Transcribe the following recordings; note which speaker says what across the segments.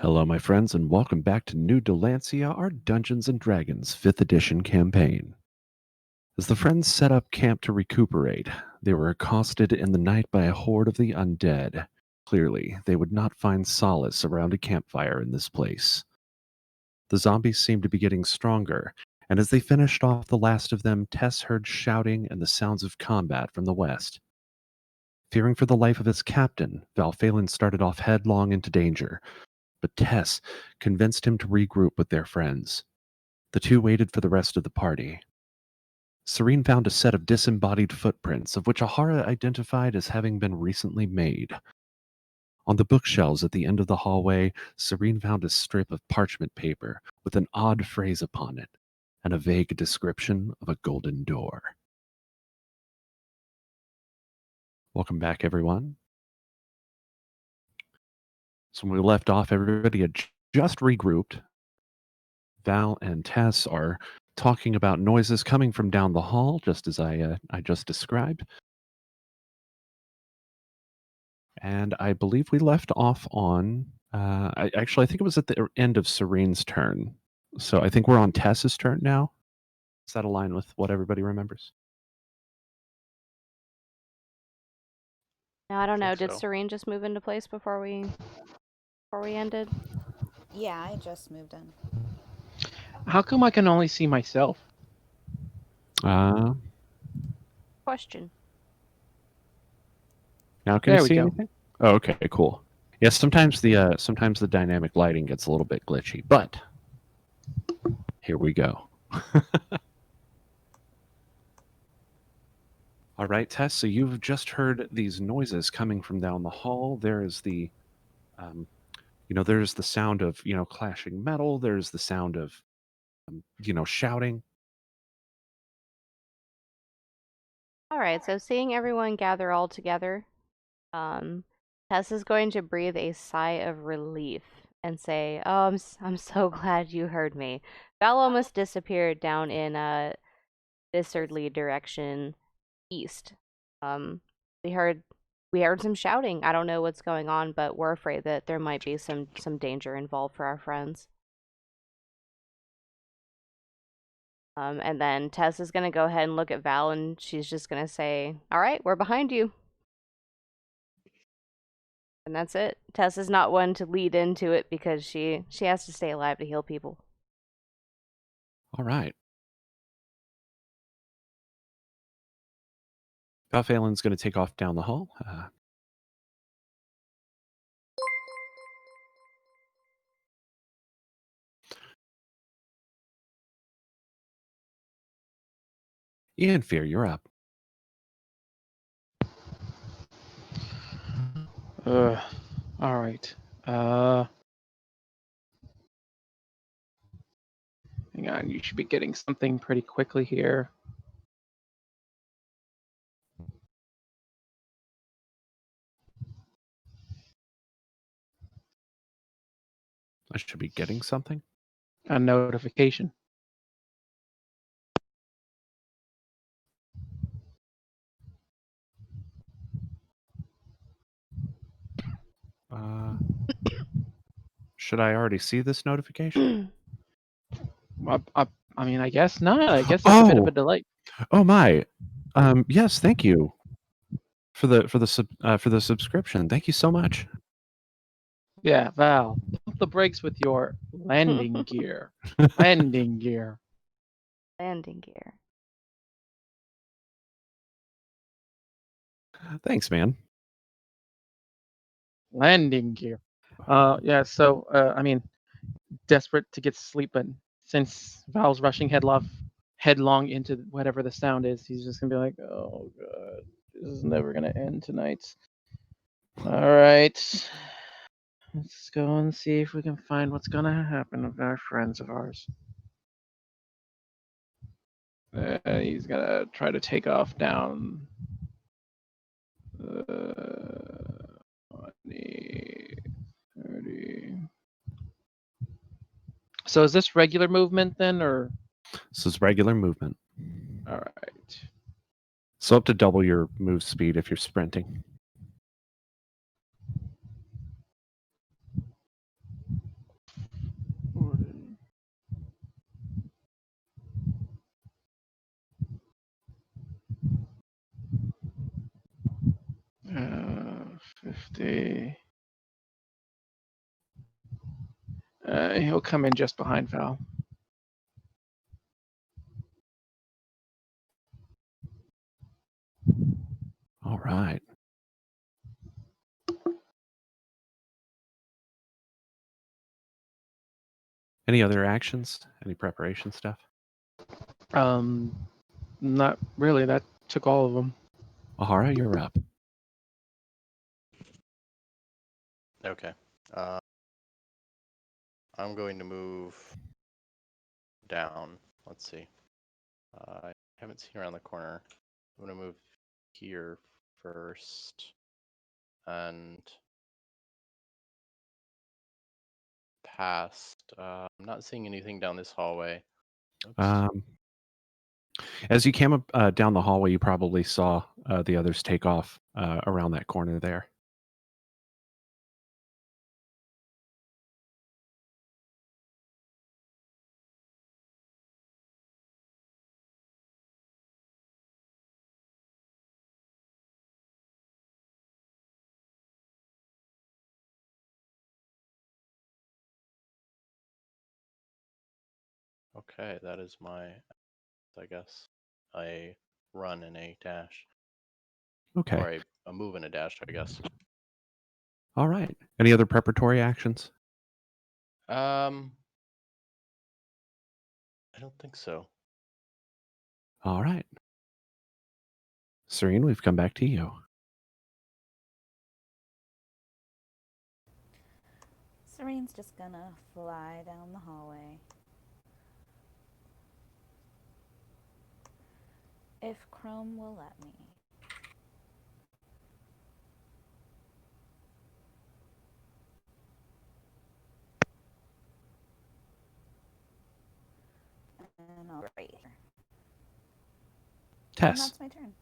Speaker 1: Hello, my friends, and welcome back to New Dalancia, our Dungeons & Dragons 5th edition campaign. As the friends set up camp to recuperate, they were accosted in the night by a horde of the undead. Clearly, they would not find solace around a campfire in this place. The zombies seemed to be getting stronger, and as they finished off the last of them, Tess heard shouting and the sounds of combat from the west. Fearing for the life of his captain, Valphalin started off headlong into danger, but Tess convinced him to regroup with their friends. The two waited for the rest of the party. Cyrene found a set of disembodied footprints, of which Ahara identified as having been recently made. On the bookshelves at the end of the hallway, Cyrene found a strip of parchment paper with an odd phrase upon it, and a vague description of a golden door. Welcome back, everyone. So when we left off, everybody had just regrouped. Val and Tess are talking about noises coming from down the hall, just as I just described. And I believe we left off on, I think it was at the end of Cyrene's turn. So I think we're on Tess's turn now. Does that align with what everybody remembers?
Speaker 2: No, I don't know. Did
Speaker 3: so.
Speaker 2: Cyrene just move into place before we ended?
Speaker 4: Yeah, I just moved in.
Speaker 3: How come I can only see myself?
Speaker 2: Question.
Speaker 1: Now can
Speaker 3: There
Speaker 1: you
Speaker 3: we
Speaker 1: see
Speaker 3: go.
Speaker 1: anything? Oh, okay, cool. Yes, sometimes the dynamic lighting gets a little bit glitchy, but here we go. All right, Tess, so you've just heard these noises coming from down the hall. There is the, there's the sound of, clashing metal. There's the sound of, shouting.
Speaker 2: All right, so seeing everyone gather all together, Tess is going to breathe a sigh of relief and say, "Oh, I'm so glad you heard me." Val almost disappeared down in disorderly direction east. We heard some shouting. I don't know what's going on, but we're afraid that there might be some danger involved for our friends. And then Tess is going to go ahead and look at Val, and she's just going to say, "All right, we're behind you." And that's it. Tess is not one to lead into it because she has to stay alive to heal people.
Speaker 1: All right. Valphalin's going to take off down the hall. Ian Fear, you're up.
Speaker 3: All right. Hang on, you should be getting something pretty quickly here.
Speaker 1: I should be getting something.
Speaker 3: A notification.
Speaker 1: Should I already see this notification?
Speaker 3: I mean, I guess not. I guess it's a bit of a delay.
Speaker 1: Oh my. Yes, thank you for the subscription. Thank you so much.
Speaker 3: Yeah, Val, pump the brakes with your landing gear. Landing gear.
Speaker 2: Landing gear.
Speaker 1: Thanks, man.
Speaker 3: Landing gear. Yeah, so, I mean, desperate to get sleep, but since Val's rushing headlong into whatever the sound is, he's just gonna be like, "Oh god, this is never gonna end tonight." All right, let's go and see if we can find what's gonna happen with our friends of ours. He's gonna try to take off down 20, 30. So is this regular movement then, or?
Speaker 1: This is regular movement.
Speaker 3: All right.
Speaker 1: So up to double your move speed if you're sprinting.
Speaker 3: 50. He'll come in just behind Val.
Speaker 1: All right. Any other actions? Any preparation stuff?
Speaker 3: Not really. That took all of them.
Speaker 1: Ahara, you're up.
Speaker 5: Okay. I'm going to move down. Let's see. I haven't seen around the corner. I'm going to move here first. And past. I'm not seeing anything down this hallway. Oops.
Speaker 1: As you came up down the hallway, you probably saw the others take off around that corner there.
Speaker 5: Okay, that is my, I guess, a run and a dash.
Speaker 1: Okay.
Speaker 5: Or a move and a dash, I guess.
Speaker 1: All right. Any other preparatory actions?
Speaker 5: I don't think so.
Speaker 1: All right. Cyrene, we've come back to you.
Speaker 4: Cyrene's just gonna fly down the hallway. If Chrome will let me. And I'll right here. And
Speaker 1: Tess.
Speaker 4: that's my turn.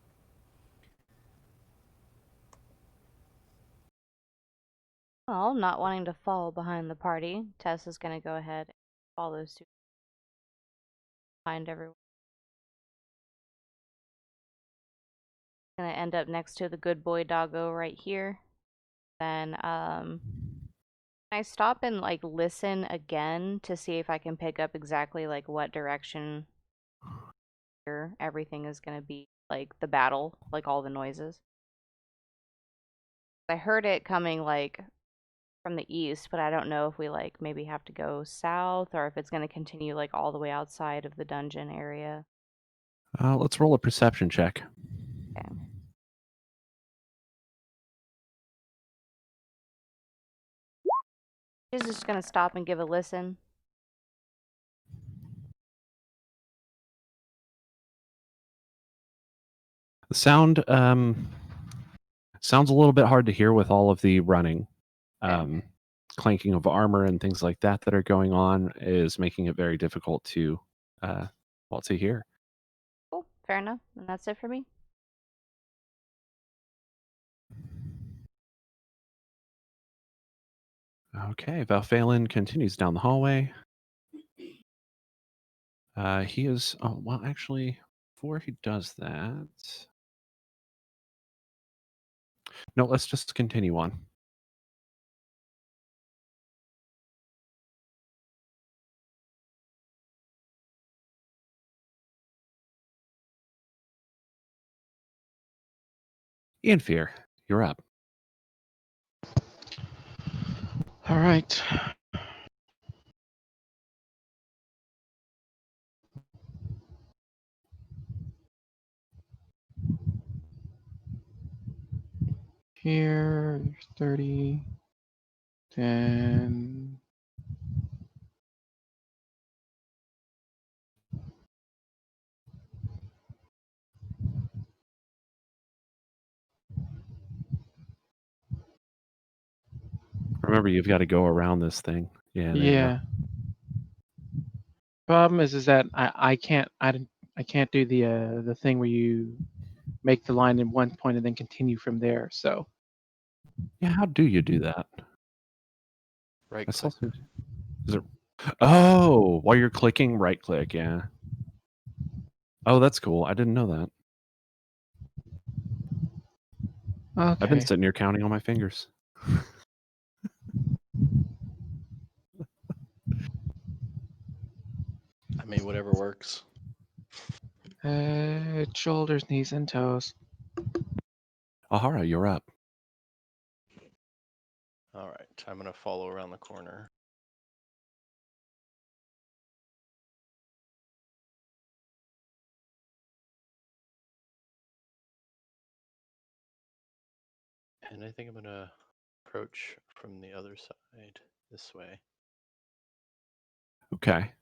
Speaker 2: Well, not wanting to fall behind the party, Tess is going to go ahead and follow suit behind everyone. Going to end up next to the good boy doggo right here. Then, can I stop and like listen again to see if I can pick up exactly like what direction here everything is going to be, like the battle, like all the noises? I heard it coming like from the east, but I don't know if we like maybe have to go south or if it's going to continue like all the way outside of the dungeon area.
Speaker 1: Let's roll a perception check.
Speaker 2: Okay. She's just going to stop and give a listen.
Speaker 1: The sound sounds a little bit hard to hear with all of the running. Clanking of armor and things like that are going on is making it very difficult to hear.
Speaker 2: Cool, fair enough. And that's it for me.
Speaker 1: Okay, Valphalin continues down the hallway. He is, oh, well, actually, before he does that, no, let's just continue on. Ian Fear, you're up.
Speaker 3: All right. Here, 30, 10.
Speaker 1: Remember, you've got to go around this thing. Yeah, there you go.
Speaker 3: Yeah. Problem is that I can't do the thing where you make the line in one point and then continue from there. So
Speaker 1: Yeah, how do you do that?
Speaker 5: Right
Speaker 1: I saw
Speaker 5: click.
Speaker 1: some- Is it? Oh, while you're clicking, right click. Yeah. Oh, that's cool. I didn't know that. I've been
Speaker 3: Okay.
Speaker 1: sitting here counting on my fingers.
Speaker 5: I mean, whatever works.
Speaker 3: Head, shoulders, knees, and toes.
Speaker 1: Ahara, you're up.
Speaker 5: All right, I'm gonna follow around the corner. And I think I'm gonna approach from the other side, this way.
Speaker 1: Okay.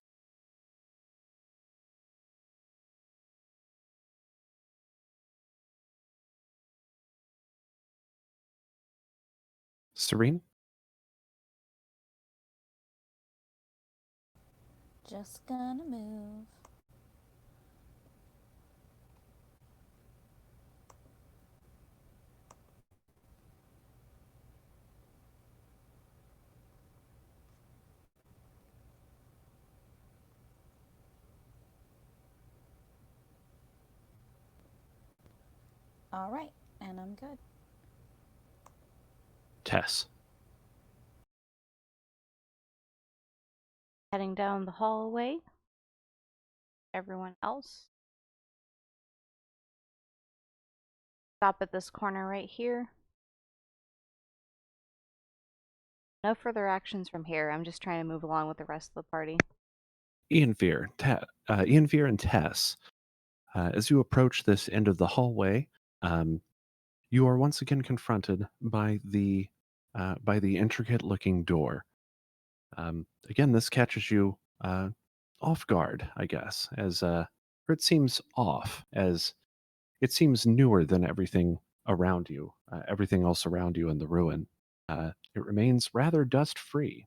Speaker 1: Cyrene?
Speaker 4: Just gonna move. All right, and I'm good.
Speaker 1: Tess.
Speaker 2: Heading down the hallway. Everyone else. Stop at this corner right here. No further actions from here. I'm just trying to move along with the rest of the party.
Speaker 1: Ianfear and Tess. As you approach this end of the hallway, you are once again confronted by the intricate-looking door. Again, this catches you off guard, I guess, as or it seems off, as it seems newer than everything around you, everything else around you in the ruin. It remains rather dust-free.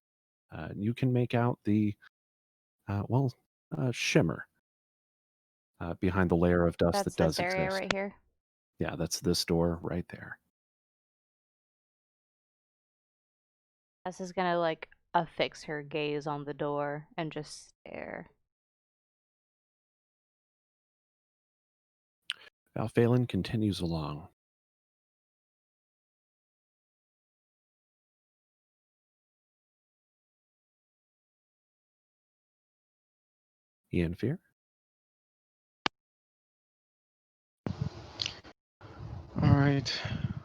Speaker 1: You can make out the shimmer behind the layer of dust
Speaker 2: That's
Speaker 1: that does
Speaker 2: this area
Speaker 1: exist.
Speaker 2: right here.
Speaker 1: Yeah, that's this door right there.
Speaker 2: Tess is gonna like affix her gaze on the door and just stare.
Speaker 1: Phelan continues along. Ianfear?
Speaker 3: All right.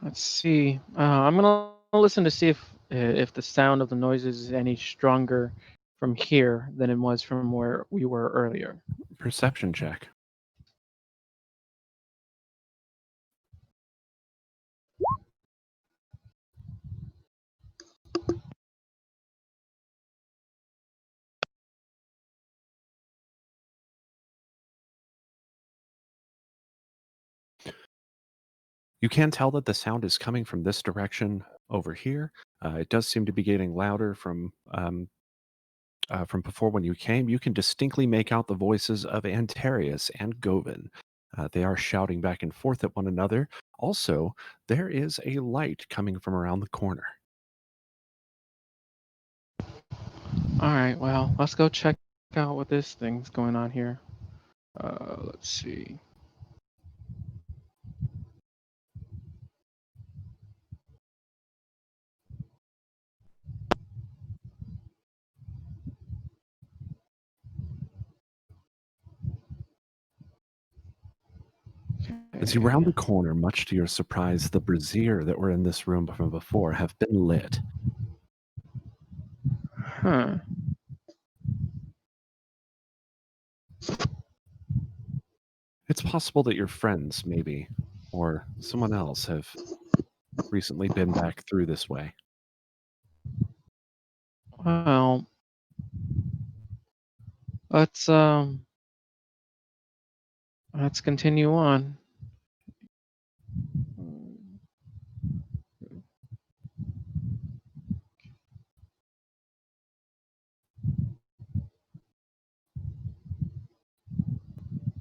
Speaker 3: Let's see. I'm gonna listen to see if the sound of the noises is any stronger from here than it was from where we were earlier.
Speaker 1: Perception check. You can tell that the sound is coming from this direction over here. It does seem to be getting louder from before when you came. You can distinctly make out the voices of Anterius and Govin. They are shouting back and forth at one another. Also, there is a light coming from around the corner.
Speaker 3: All right. Well, let's go check out what this thing's going on here. Let's see.
Speaker 1: As you round the corner, much to your surprise, the brazier that were in this room from before have been lit.
Speaker 3: Huh.
Speaker 1: It's possible that your friends, maybe, or someone else, have recently been back through this way.
Speaker 3: Well, let's let's continue on.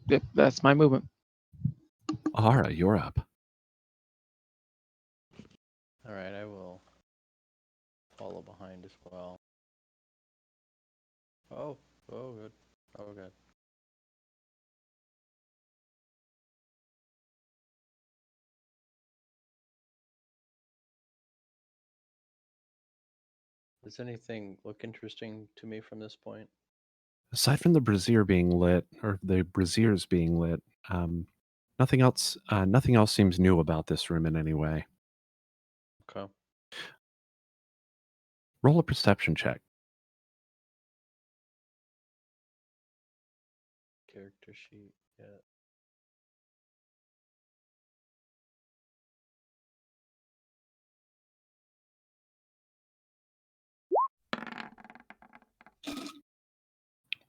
Speaker 3: Yep, that's my movement.
Speaker 1: Ahara, you're up.
Speaker 5: All right, I will follow behind as well. Oh, oh, good. Oh, good. Does anything look interesting to me from this point?
Speaker 1: Aside from the brazier being lit, or the braziers being lit, nothing else. Nothing else seems new about this room in any way.
Speaker 5: Okay.
Speaker 1: Roll a perception check.
Speaker 5: Character sheet. Yeah.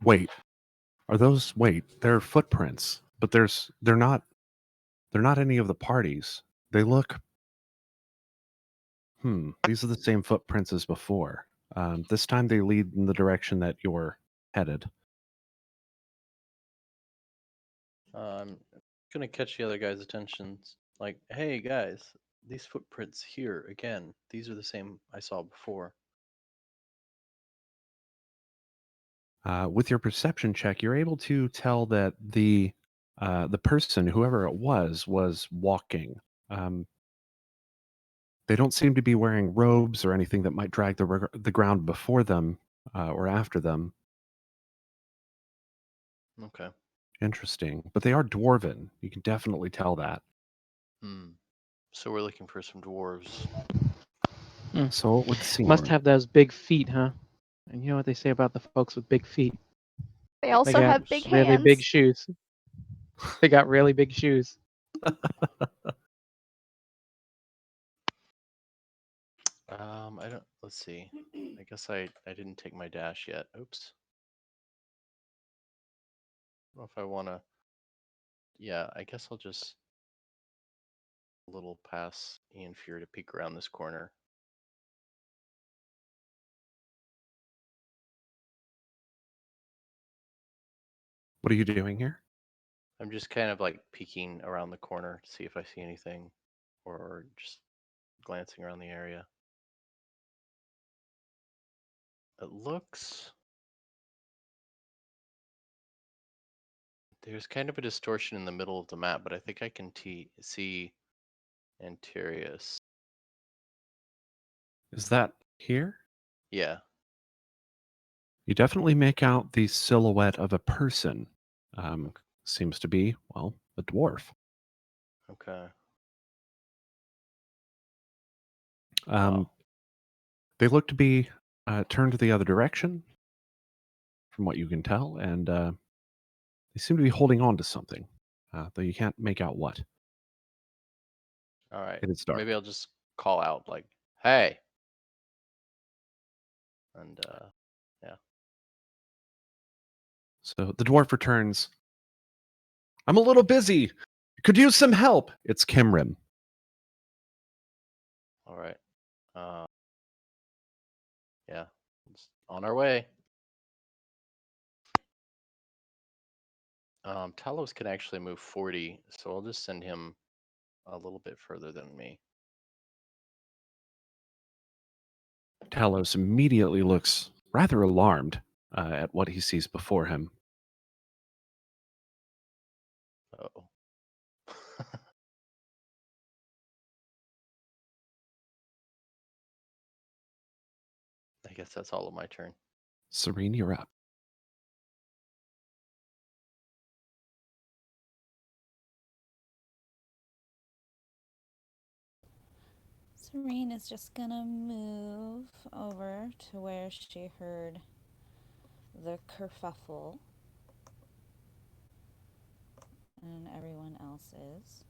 Speaker 1: Wait, are those? Wait, they're footprints, but they're not. They're not any of the parties. They look. These are the same footprints as before. This time they lead in the direction that you're headed.
Speaker 5: I'm gonna catch the other guy's attention. Like, hey guys, these footprints here again. These are the same I saw before.
Speaker 1: With your perception check, you're able to tell that the person, whoever it was walking. Um, they don't seem to be wearing robes or anything that might drag the ground before them or after them.
Speaker 5: Okay.
Speaker 1: Interesting, but they are dwarven. You can definitely tell that.
Speaker 5: So we're looking for some dwarves.
Speaker 1: So it would seem.
Speaker 3: Must have those big feet, huh? And you know what they say about the folks with big feet?
Speaker 2: They
Speaker 3: They
Speaker 2: also
Speaker 3: got
Speaker 2: have big
Speaker 3: really big
Speaker 2: hands.
Speaker 3: shoes. They got really big shoes.
Speaker 5: I don't. Let's see. I guess I didn't take my dash yet. Oops. I don't know if I want to. Yeah, I guess I'll just a little pass Ian Fear to peek around this corner.
Speaker 1: What are you doing here?
Speaker 5: I'm just kind of like peeking around the corner to see if I see anything, or just glancing around the area. It looks. There's kind of a distortion in the middle of the map, but I think I can see Anterius.
Speaker 1: Is that here?
Speaker 5: Yeah.
Speaker 1: You definitely make out the silhouette of a person.
Speaker 5: Okay.
Speaker 1: Seems to be, well, a dwarf.
Speaker 5: Okay.
Speaker 1: Um,
Speaker 5: Oh.
Speaker 1: They look to be turned the other direction, from what you can tell, and they seem to be holding on to something, though you can't make out what.
Speaker 5: All right.
Speaker 1: It is dark.
Speaker 5: Maybe I'll just call out like, "Hey!" And yeah.
Speaker 1: So the dwarf returns. I'm a little busy. Could use some help. It's Kimrim.
Speaker 5: All right. Yeah. It's on our way. Talos can actually move 40, so I'll just send him a little bit further than me.
Speaker 1: Talos immediately looks rather alarmed at what he sees before him.
Speaker 5: Oh. I guess that's all of my turn.
Speaker 1: Cyrene, you're up.
Speaker 4: Cyrene is just gonna move over to where she heard the kerfuffle. And everyone else is.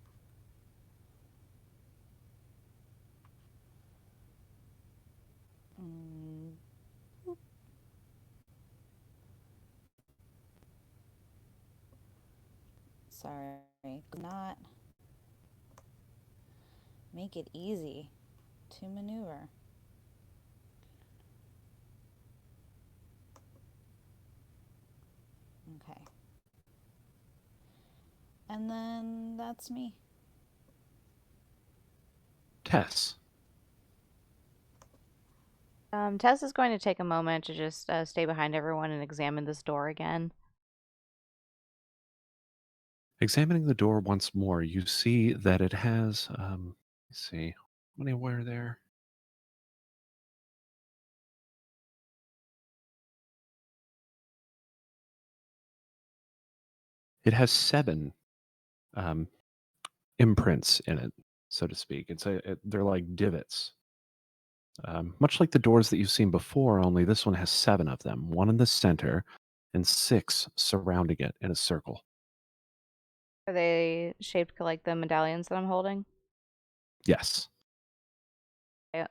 Speaker 4: Boop. Sorry, could not make it easy to maneuver. Okay. And then that's me.
Speaker 1: Tess.
Speaker 2: Tess is going to take a moment to just stay behind everyone and examine this door again.
Speaker 1: Examining the door once more, you see that it has, let's see, how many were there? It has 7 um, imprints in it, so to speak. They're like divots. Much like the doors that you've seen before, only this one has 7 of them, one in the center and 6 surrounding it in a circle.
Speaker 2: Are they shaped like the medallions that I'm holding?
Speaker 1: Yes.
Speaker 2: I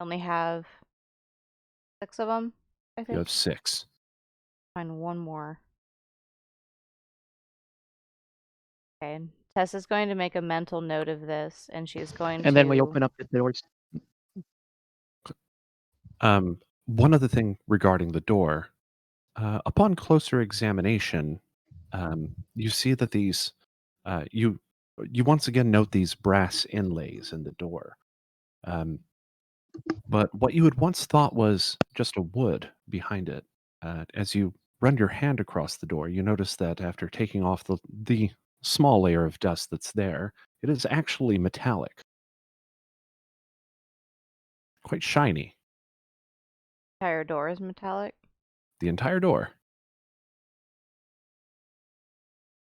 Speaker 2: only have 6 of them, I
Speaker 1: You
Speaker 2: think.
Speaker 1: have 6.
Speaker 2: Find one more. Okay. Tessa's going to make a mental note of this, and she's going
Speaker 3: And
Speaker 2: to.
Speaker 3: then we open up the doors.
Speaker 1: One other thing regarding the door, upon closer examination, you see that these you once again note these brass inlays in the door. Um, but what you had once thought was just a wood behind it, as you run your hand across the door, you notice that after taking off the small layer of dust that's there, it is actually metallic, quite shiny.
Speaker 2: Entire door is metallic.
Speaker 1: The entire door,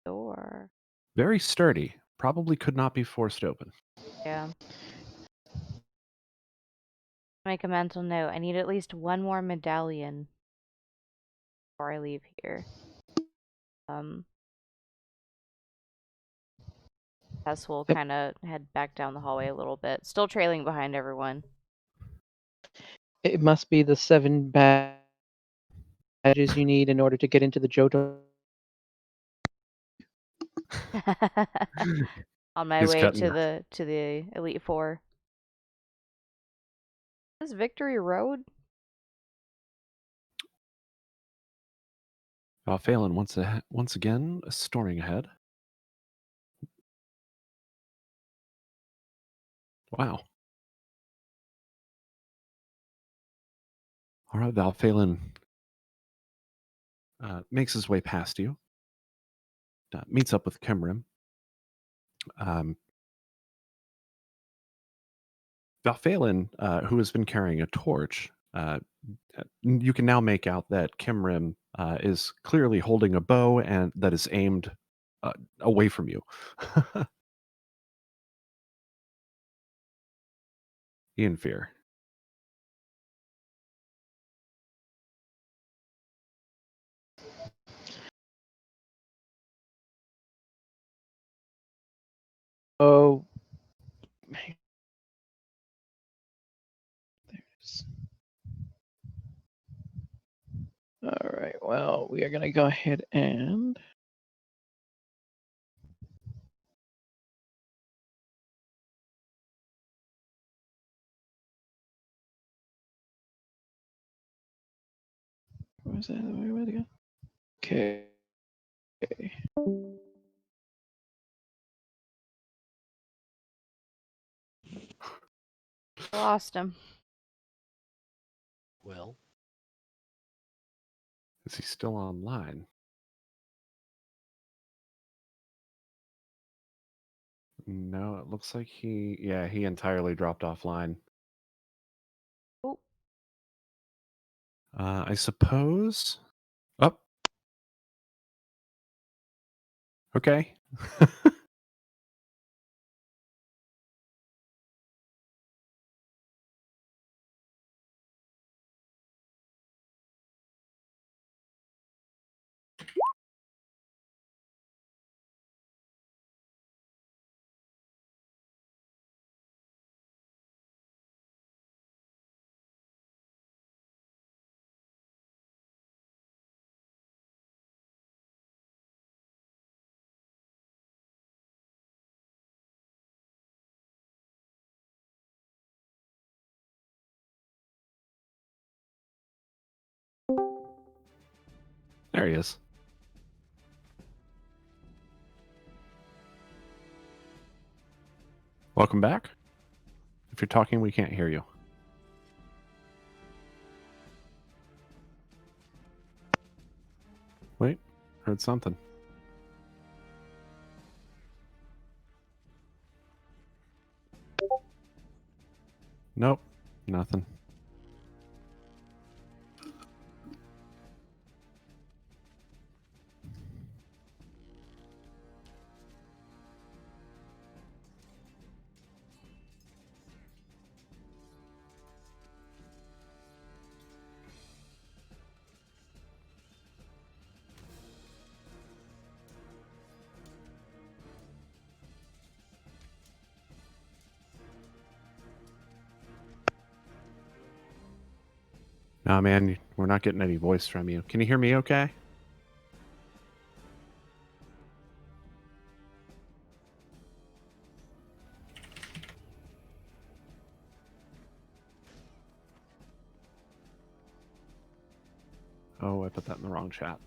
Speaker 2: Door.
Speaker 1: very sturdy, probably could not be forced open.
Speaker 2: Yeah. Make a mental note. I need at least one more medallion before I leave here. Tess will
Speaker 3: Yep.
Speaker 2: kind of head back down the hallway a little bit, still trailing behind everyone.
Speaker 3: It must be the 7 badges you need in order to get into the Johto.
Speaker 2: On my
Speaker 1: He's
Speaker 2: way
Speaker 1: cutting.
Speaker 2: to the Elite Four. Is this Victory Road?
Speaker 1: Phelan once again storming ahead. Wow. All right, Phelan makes his way past you, meets up with Kimrim. Phelan, who has been carrying a torch, you can now make out that Kimrim is clearly holding a bow and that is aimed away from you. In fear.
Speaker 3: Oh. There's... All right. Well, we are going to go ahead and. Where's that? Where did it go? Okay.
Speaker 2: I lost him.
Speaker 5: Well,
Speaker 1: Is he still online? No, it looks like he entirely dropped offline.
Speaker 2: Oh.
Speaker 1: I suppose. Oh. Okay. There he is. Welcome back. If you're talking, we can't hear you. Wait, heard something. Nope, nothing. Nah, man, we're not getting any voice from you. Can you hear me okay? Oh, I put that in the wrong chat.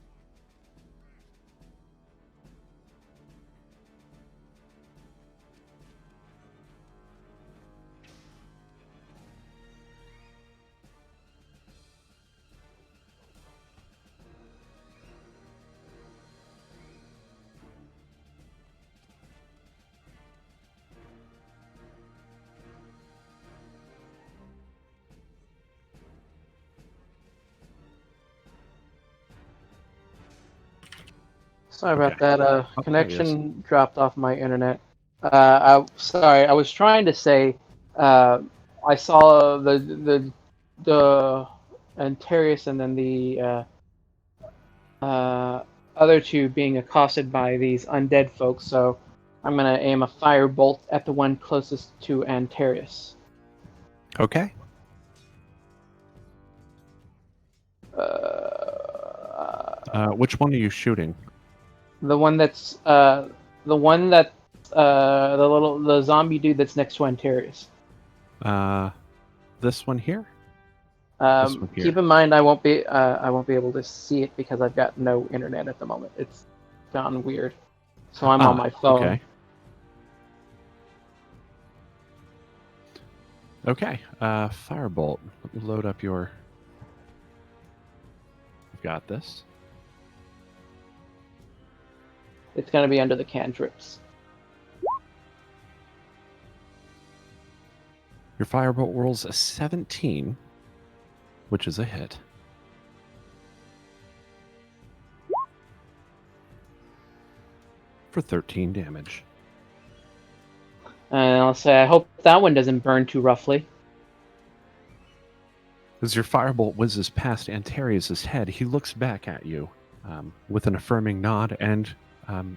Speaker 3: Sorry about
Speaker 1: Okay.
Speaker 3: that.
Speaker 1: Oh, there it is.
Speaker 3: Connection dropped off my internet. Sorry, I was trying to say, I saw the Anterius and then the other two being accosted by these undead folks. So I'm gonna aim a fire bolt at the one closest to Anterius.
Speaker 1: Okay. Which one are you shooting?
Speaker 3: The one that's the zombie dude that's next to Anterius.
Speaker 1: This one here? This one here.
Speaker 3: Keep in mind, I won't be able to see it because I've got no internet at the moment. It's gone weird, so I'm on my phone.
Speaker 1: Okay. Okay. Firebolt. Let me load up your. You've got this.
Speaker 3: It's gonna be under the cantrips.
Speaker 1: Your firebolt rolls a 17, which is a hit. For 13 damage.
Speaker 3: And I'll say, I hope that one doesn't burn too roughly.
Speaker 1: As your firebolt whizzes past Anterius' head, he looks back at you with an affirming nod and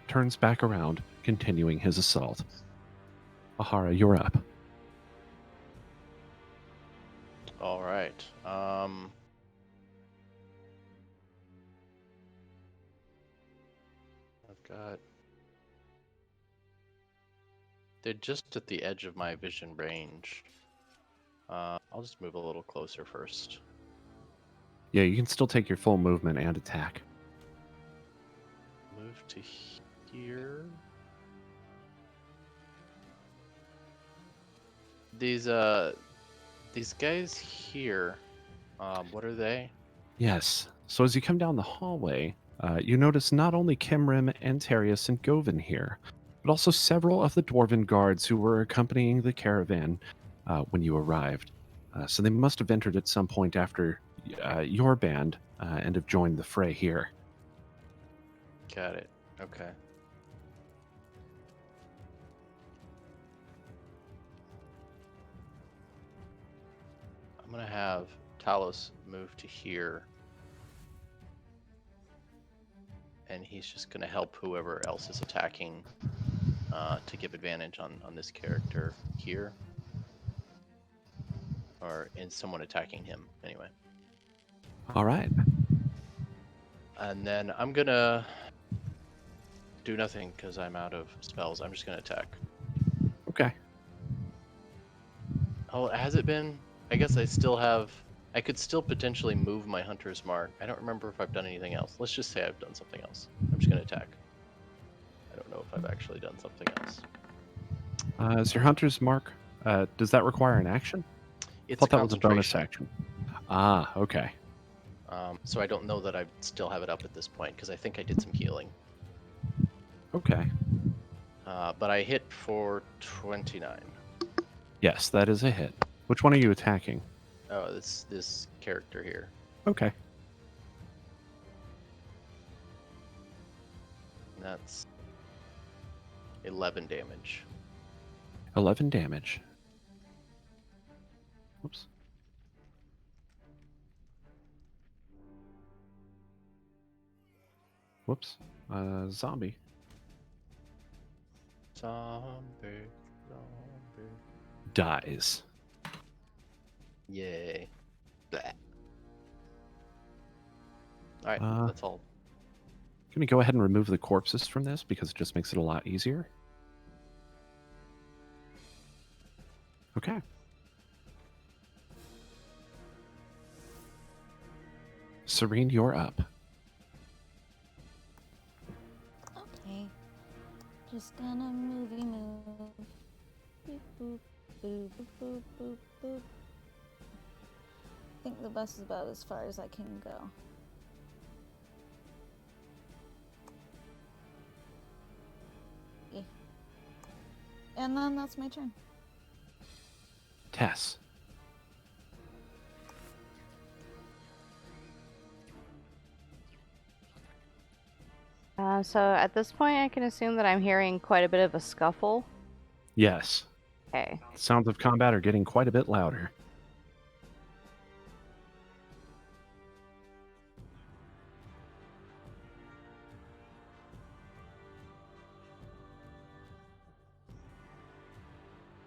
Speaker 1: turns back around, continuing his assault. Ahara, you're up.
Speaker 5: All right. I've got. They're just at the edge of my vision range. I'll just move a little closer first.
Speaker 1: Yeah, you can still take your full movement and attack.
Speaker 5: Move to here. These guys here, what are they?
Speaker 1: Yes. So as you come down the hallway, you notice not only Kimrim, Anterius, and Govin here, but also several of the dwarven guards who were accompanying the caravan when you arrived. So they must have entered at some point after your band and have joined the fray here.
Speaker 5: Got it. Okay. I'm gonna have Talos move to here. And he's just gonna help whoever else is attacking to give advantage on this character here. Or in someone attacking him, anyway.
Speaker 1: All right.
Speaker 5: And then I'm gonna do nothing because I'm out of spells. I'm just gonna attack.
Speaker 1: Okay.
Speaker 5: Oh, has it been? I guess I still have. I could still potentially move my hunter's mark. I don't remember if I've done anything else. Let's just say I've done something else. I'm just gonna attack. I don't know if I've actually done something else.
Speaker 1: Is your hunter's mark? Does that require an action? I
Speaker 5: It's
Speaker 1: thought that was a bonus
Speaker 5: concentration.
Speaker 1: action. Ah, okay.
Speaker 5: So I don't know that I still have it up at this point because I think I did some healing.
Speaker 1: Okay.
Speaker 5: But I hit for 29.
Speaker 1: Yes, that is a hit. Which one are you attacking?
Speaker 5: Oh, this character here.
Speaker 1: Okay.
Speaker 5: And that's 11 damage.
Speaker 1: 11 damage. Oops. Whoops. Zombie.
Speaker 5: Zombie.
Speaker 1: Dies.
Speaker 5: Yay. Bleh. All right,
Speaker 1: Uh,
Speaker 5: that's all.
Speaker 1: Can we go ahead and remove the corpses from this because it just makes it a lot easier? Okay. Cyrene, you're up.
Speaker 4: Okay. Just gonna movie move. Boop, boop, boop, boop, boop, boop, boop. I think the bus is about as far as I can go. Yeah. And then that's my turn.
Speaker 1: Tess.
Speaker 2: So at this point, I can assume that I'm hearing quite a bit of a scuffle.
Speaker 1: Yes.
Speaker 2: Okay.
Speaker 1: Sounds of combat are getting quite a bit louder.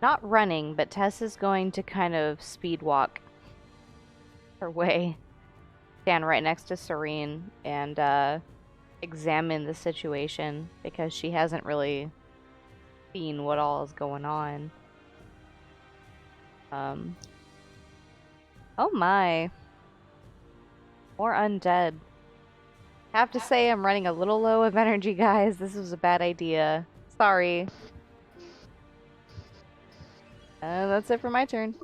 Speaker 2: Not running, but Tess is going to kind of speed walk her way, stand right next to Cyrene, and examine the situation because she hasn't really seen what all is going on. Oh my. More undead. Have to say I'm running a little low of energy, guys. This was a bad idea. Sorry. That's it for my turn.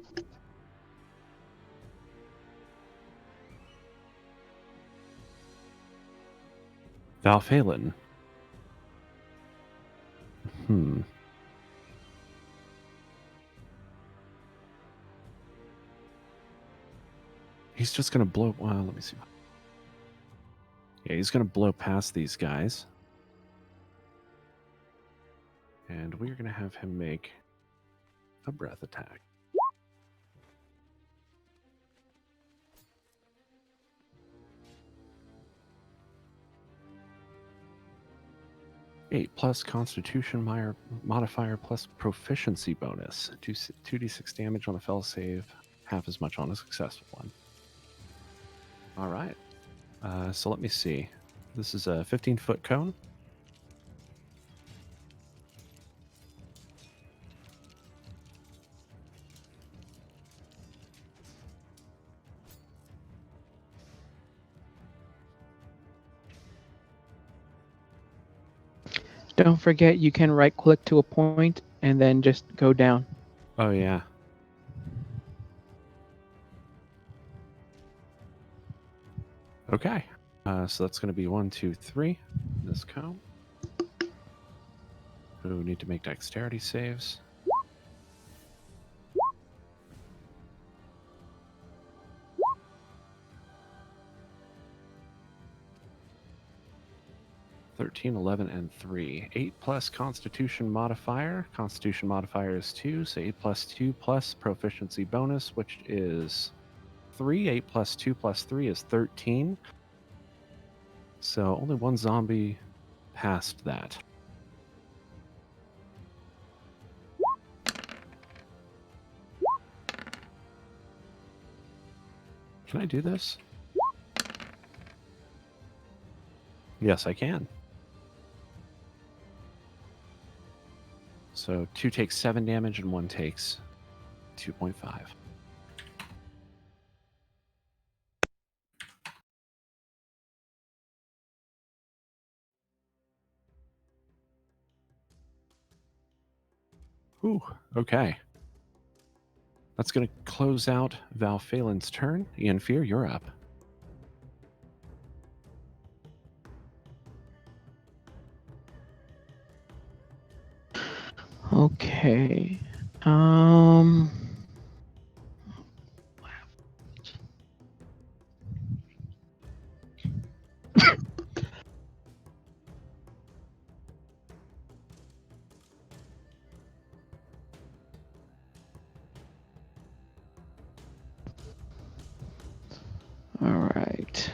Speaker 1: Valphalin. He's just going to blow... Well, let me see. Yeah, he's going to blow past these guys. And we're going to have him make a breath attack. Eight plus Constitution modifier plus proficiency bonus. 2d6 damage on a fail save, half as much on a successful one. All right. So let me see. This is a 15-foot cone.
Speaker 3: Don't forget you can right click to a point and then just go down.
Speaker 1: Oh, yeah. Okay. So that's going to be 1, 2, 3. This cone. We need to make dexterity saves. (13, 11, and 3). 8 plus Constitution modifier. Constitution modifier is 2, so 8 plus 2 plus proficiency bonus, which is 3. 8 plus 2 plus 3 is 13. So only one zombie passed that. Can I do this? Yes, I can. So 2 takes 7 damage and 1 takes 2.5. Ooh, okay. That's going to close out Valphalin's turn. Ian Fear, you're up.
Speaker 3: Okay. All right.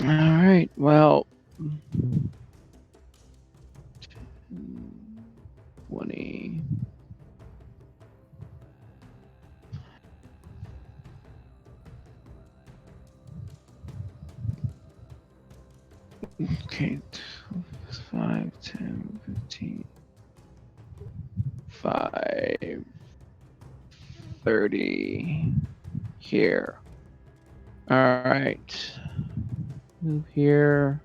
Speaker 3: All right. Well, 20. Okay. 5, 10, 15. 5, 30 here. All right. Move here.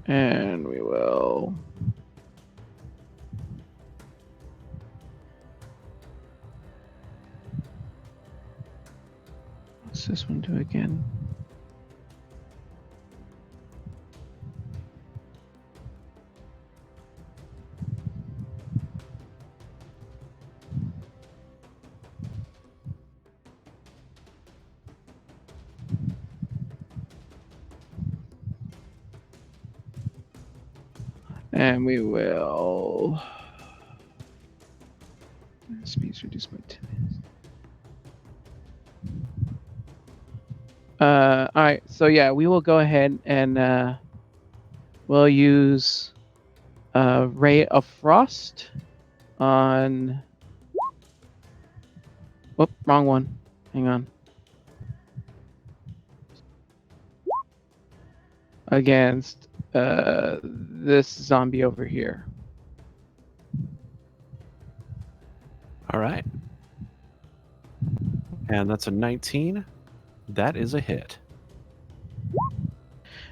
Speaker 3: And we will. What's this one do again? And we will. Speed's reduced by 10. All right. So yeah, we will go ahead and we'll use Ray of Frost on. Whoop, wrong one. Hang on. Against this zombie over here.
Speaker 1: All right. And that's a 19. That is a hit.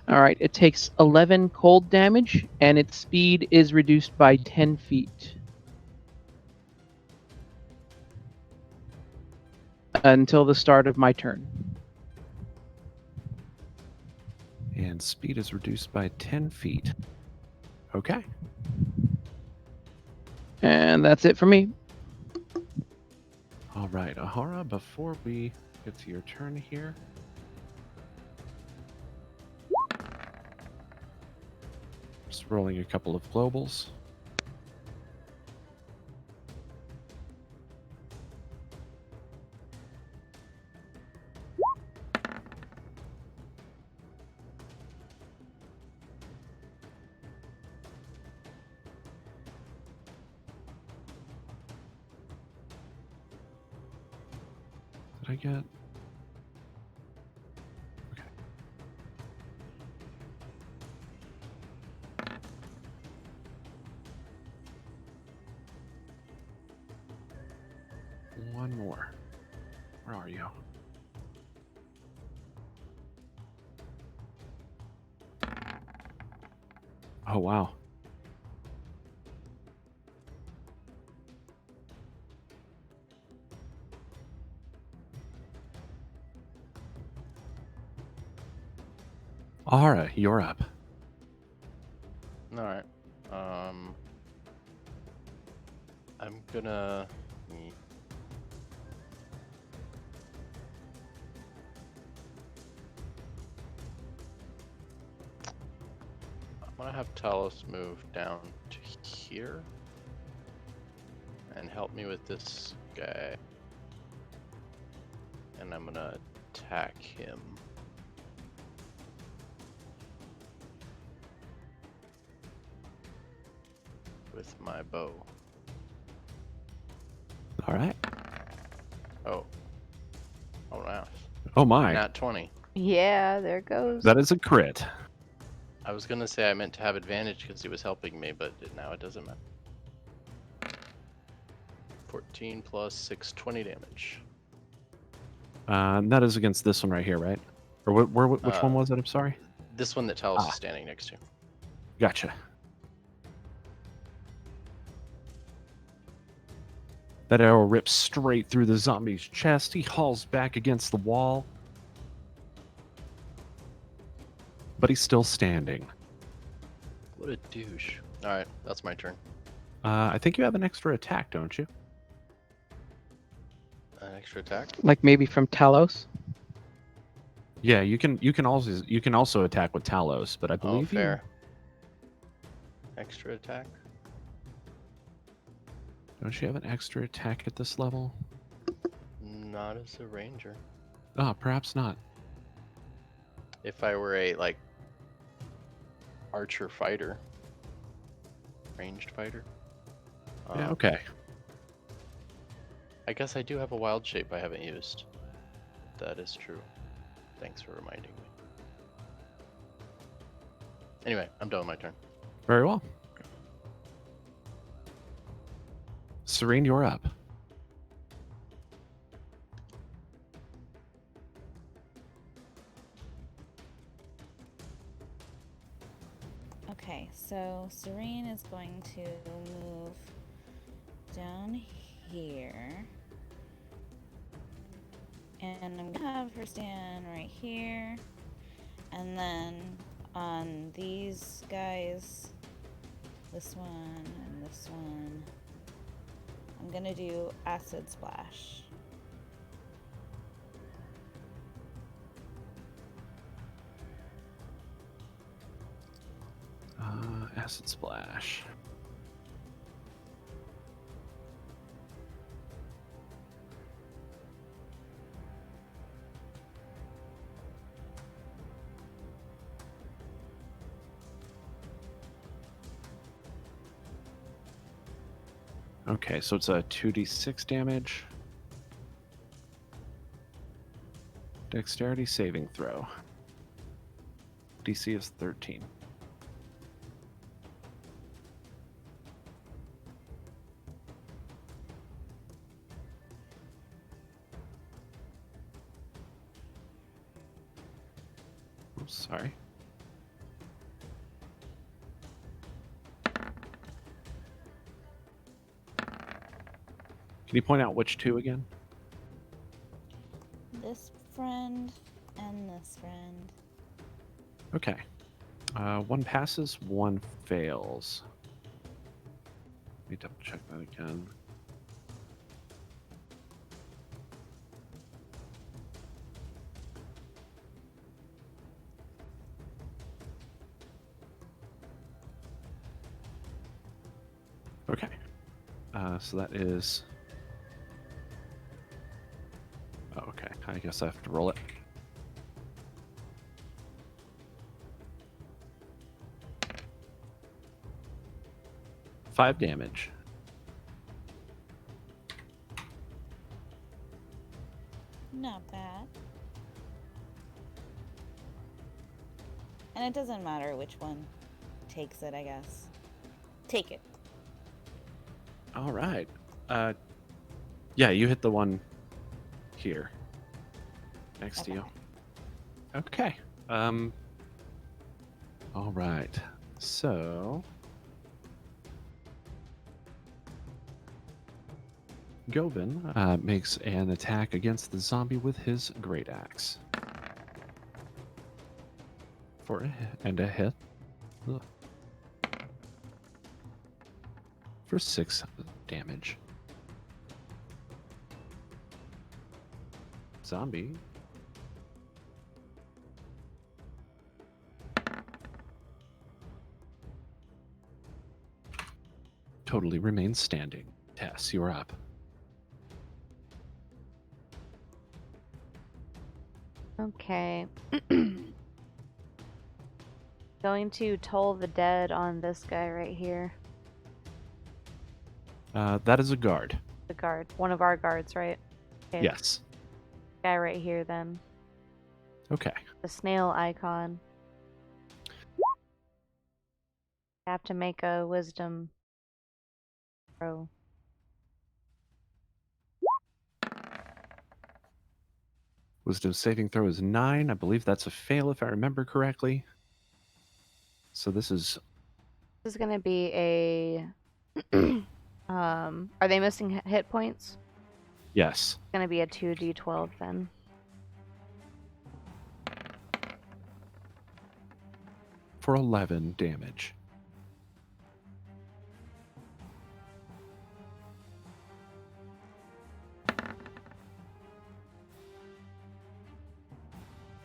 Speaker 3: All right, it takes 11 cold damage, and its speed is reduced by 10 feet. Until the start of my turn.
Speaker 1: And speed is reduced by 10 feet. Okay.
Speaker 3: And that's it for me.
Speaker 1: All right, Ahara, before we get to your turn here. Just rolling a couple of globals. Did I get? Okay. One more. Where are you? Oh, wow. Ahara, you're up.
Speaker 5: All right. I'm gonna. I'm gonna have Talos move down to here and help me with this guy, and I'm gonna attack him. With my bow.
Speaker 1: All right.
Speaker 5: Oh. Oh, nice.
Speaker 1: Oh, my.
Speaker 5: Nat 20.
Speaker 2: Yeah, there goes.
Speaker 1: That is a crit.
Speaker 5: I was gonna say I meant to have advantage because he was helping me, but now it doesn't matter. 14 plus 6, 20 damage.
Speaker 1: And that is against this one right here, right? Or which one was it? I'm sorry.
Speaker 5: This one that Talos is standing next to.
Speaker 1: Gotcha. That arrow rips straight through the zombie's chest. He hauls back against the wall. But he's still standing.
Speaker 5: What a douche. Alright, that's my turn.
Speaker 1: I think you have an extra attack, don't you?
Speaker 5: An extra attack?
Speaker 3: Like maybe from Talos.
Speaker 1: Yeah, you can also attack with Talos, but I
Speaker 5: Oh,
Speaker 1: believe
Speaker 5: fair. Extra attack?
Speaker 1: Don't you have an extra attack at this level?
Speaker 5: Not as a ranger.
Speaker 1: Ah, perhaps not.
Speaker 5: If I were a, like, archer fighter. Ranged fighter.
Speaker 1: Yeah, okay.
Speaker 5: I guess I do have a wild shape I haven't used. That is true. Thanks for reminding me. Anyway, I'm done with my turn.
Speaker 1: Very well. Cyrene, you're up.
Speaker 4: Okay, so Cyrene is going to move down here. And I'm gonna have her stand right here. And then on these guys, this one and this one, I'm gonna do acid splash.
Speaker 1: Acid splash. Okay, so it's a 2d6 damage. Dexterity saving throw. DC is 13. Oops, sorry. Can you point out which two again?
Speaker 4: This friend and this friend.
Speaker 1: Okay. One passes, one fails. Let me double check that again. Okay. So that is... Oh, okay. I guess I have to roll it. Five damage.
Speaker 4: Not bad. And it doesn't matter which one takes it, I guess. Take it.
Speaker 1: All right. Yeah, you hit the one here. Next to you. Okay. All right. So Govin makes an attack against the zombie with his great axe. For a hit. Ugh. For 6 damage. Zombie. Totally remains standing. Tess, you're up.
Speaker 2: Okay. Going to toll the dead on this guy right here.
Speaker 1: That is a guard.
Speaker 2: The guard. One of our guards, right? Okay.
Speaker 1: Yes.
Speaker 2: Guy right here then.
Speaker 1: Okay.
Speaker 2: The snail icon. Have to make a wisdom throw.
Speaker 1: Wisdom saving throw is 9. I believe that's a fail if I remember correctly. So this is...
Speaker 2: This is gonna be a are they missing hit points?
Speaker 1: Yes.
Speaker 2: It's gonna be a 2d12 then.
Speaker 1: For 11 damage.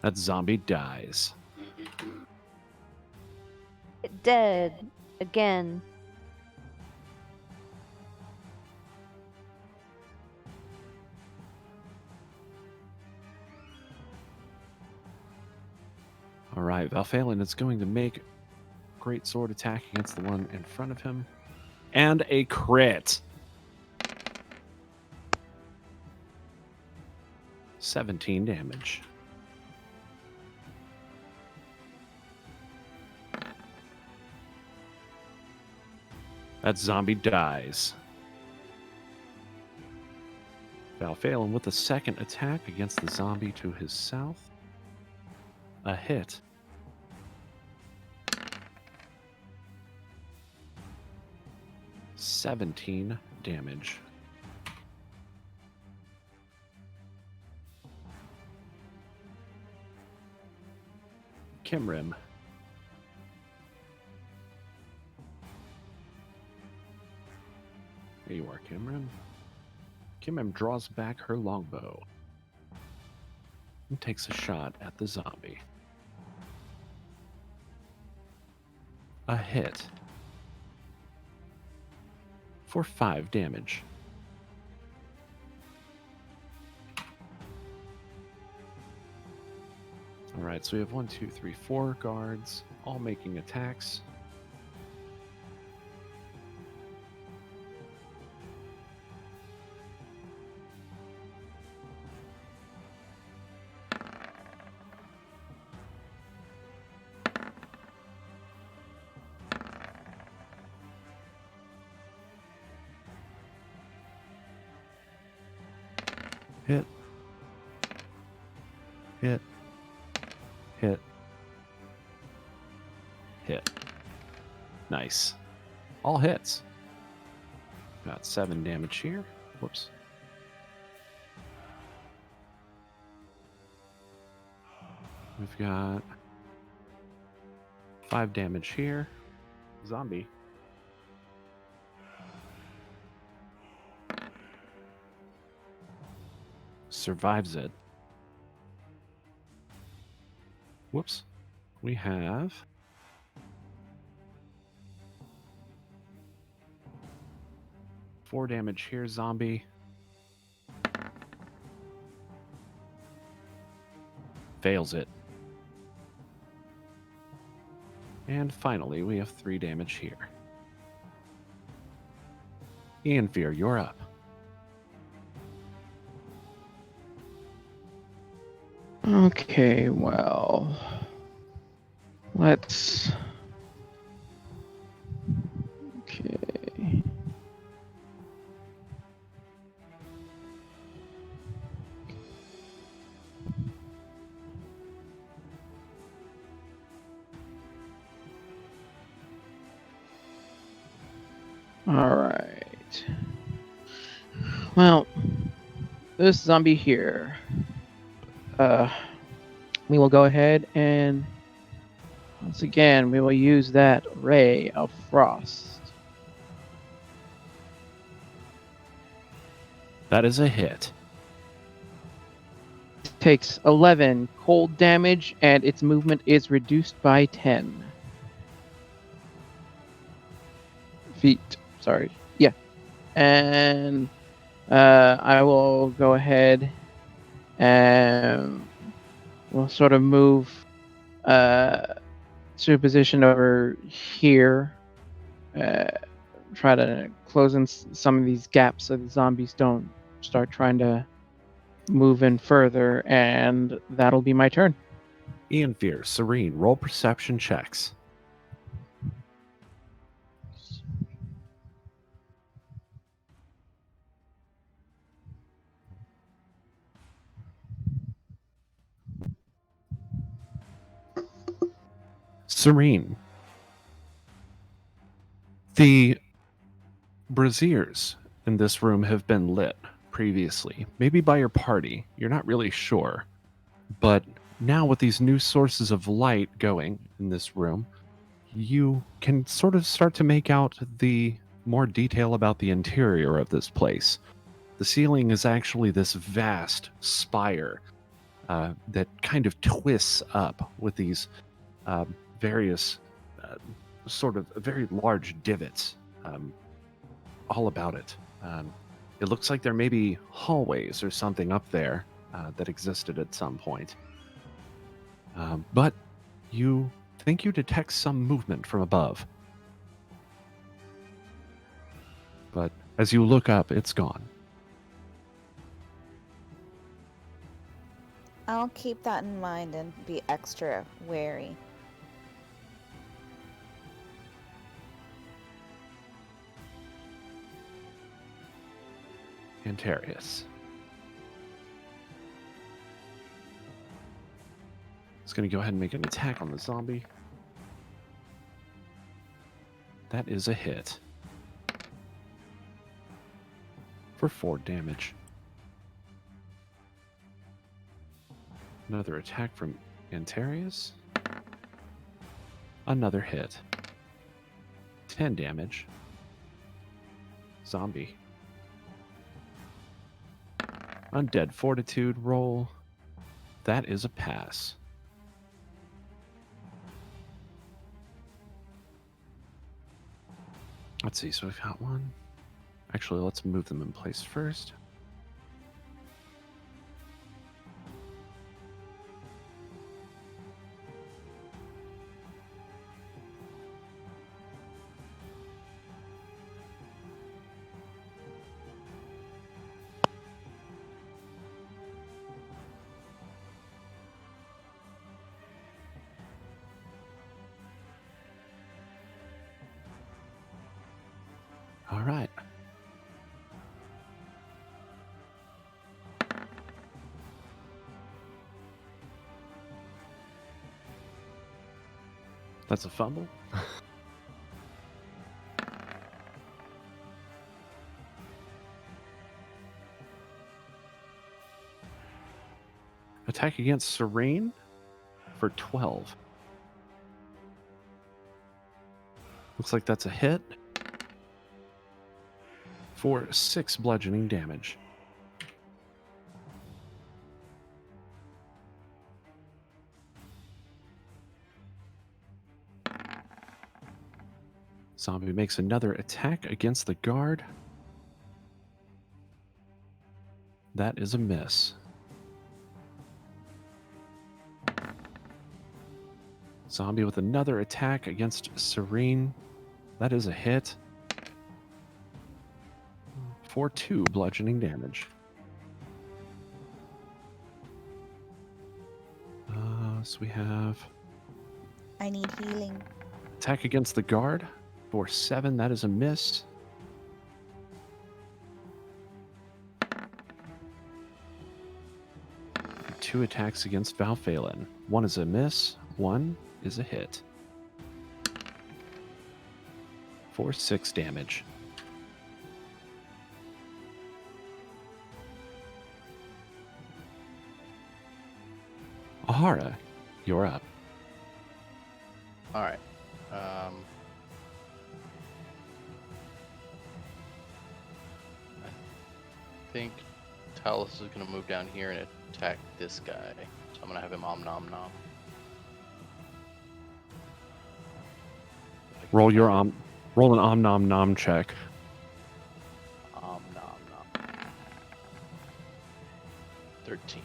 Speaker 1: That zombie dies.
Speaker 2: Dead again.
Speaker 1: All right, Valphalin is going to make great sword attack against the one in front of him. And a crit. 17 damage. That zombie dies. Valphalin with a second attack against the zombie to his south. A hit. $17 damage. Kimrim. There you are, Kimrim. Kimrim draws back her longbow and takes a shot at the zombie. A hit for 5 damage. Alright, so we have 1, 2, 3, 4 guards, all making attacks. Hit. Hit. Hit. Hit. Nice. All hits. Got 7 damage here. Whoops. We've got 5 damage here. Zombie. Survives it. Whoops. We have 4 damage here, zombie. Fails it. And finally, we have 3 damage here. Ian Fear, you're up.
Speaker 3: Okay, well, let's. Okay. All right. Well, this zombie here. We will go ahead and once again we will use that ray of frost.
Speaker 1: That is a hit.
Speaker 3: Takes 11 cold damage and its movement is reduced by 10 feet. Sorry. Yeah. And I will go ahead and we'll sort of move to a position over here. Try to close in some of these gaps so the zombies don't start trying to move in further, and that'll be my turn.
Speaker 1: Ian Fear, Cyrene, roll perception checks. Cyrene, the braziers in this room have been lit previously, maybe by your party. You're not really sure. But now with these new sources of light going in this room, you can sort of start to make out the more detail about the interior of this place. The ceiling is actually this vast spire that kind of twists up with these various sort of very large divots all about it. It looks like there may be hallways or something up there that existed at some point. But you think you detect some movement from above. But as you look up, it's gone.
Speaker 4: I'll keep that in mind and be extra wary.
Speaker 1: Anterius. It's going to go ahead and make an attack on the zombie. That is a hit. For 4 damage. Another attack from Anterius. Another hit. 10 damage. Zombie. Undead Fortitude roll. That is a pass. Let's see, so we've got one. Actually, let's move them in place first. All right. That's a fumble. Attack against Cyrene for 12. Looks like that's a hit. For 6 bludgeoning damage. Zombie makes another attack against the guard. That is a miss. Zombie with another attack against Cyrene. That is a hit. For 2 bludgeoning damage. So we have
Speaker 4: I need healing.
Speaker 1: attack against the guard for 7. That is a miss. Two attacks against Valphalin. 1 is a miss. 1 is a hit. For 6 damage. Ahara, you're up.
Speaker 5: All right. I think Talus is going to move down here and attack this guy. So I'm going to have him om nom nom.
Speaker 1: Roll an om nom nom check.
Speaker 5: Om nom nom. 13.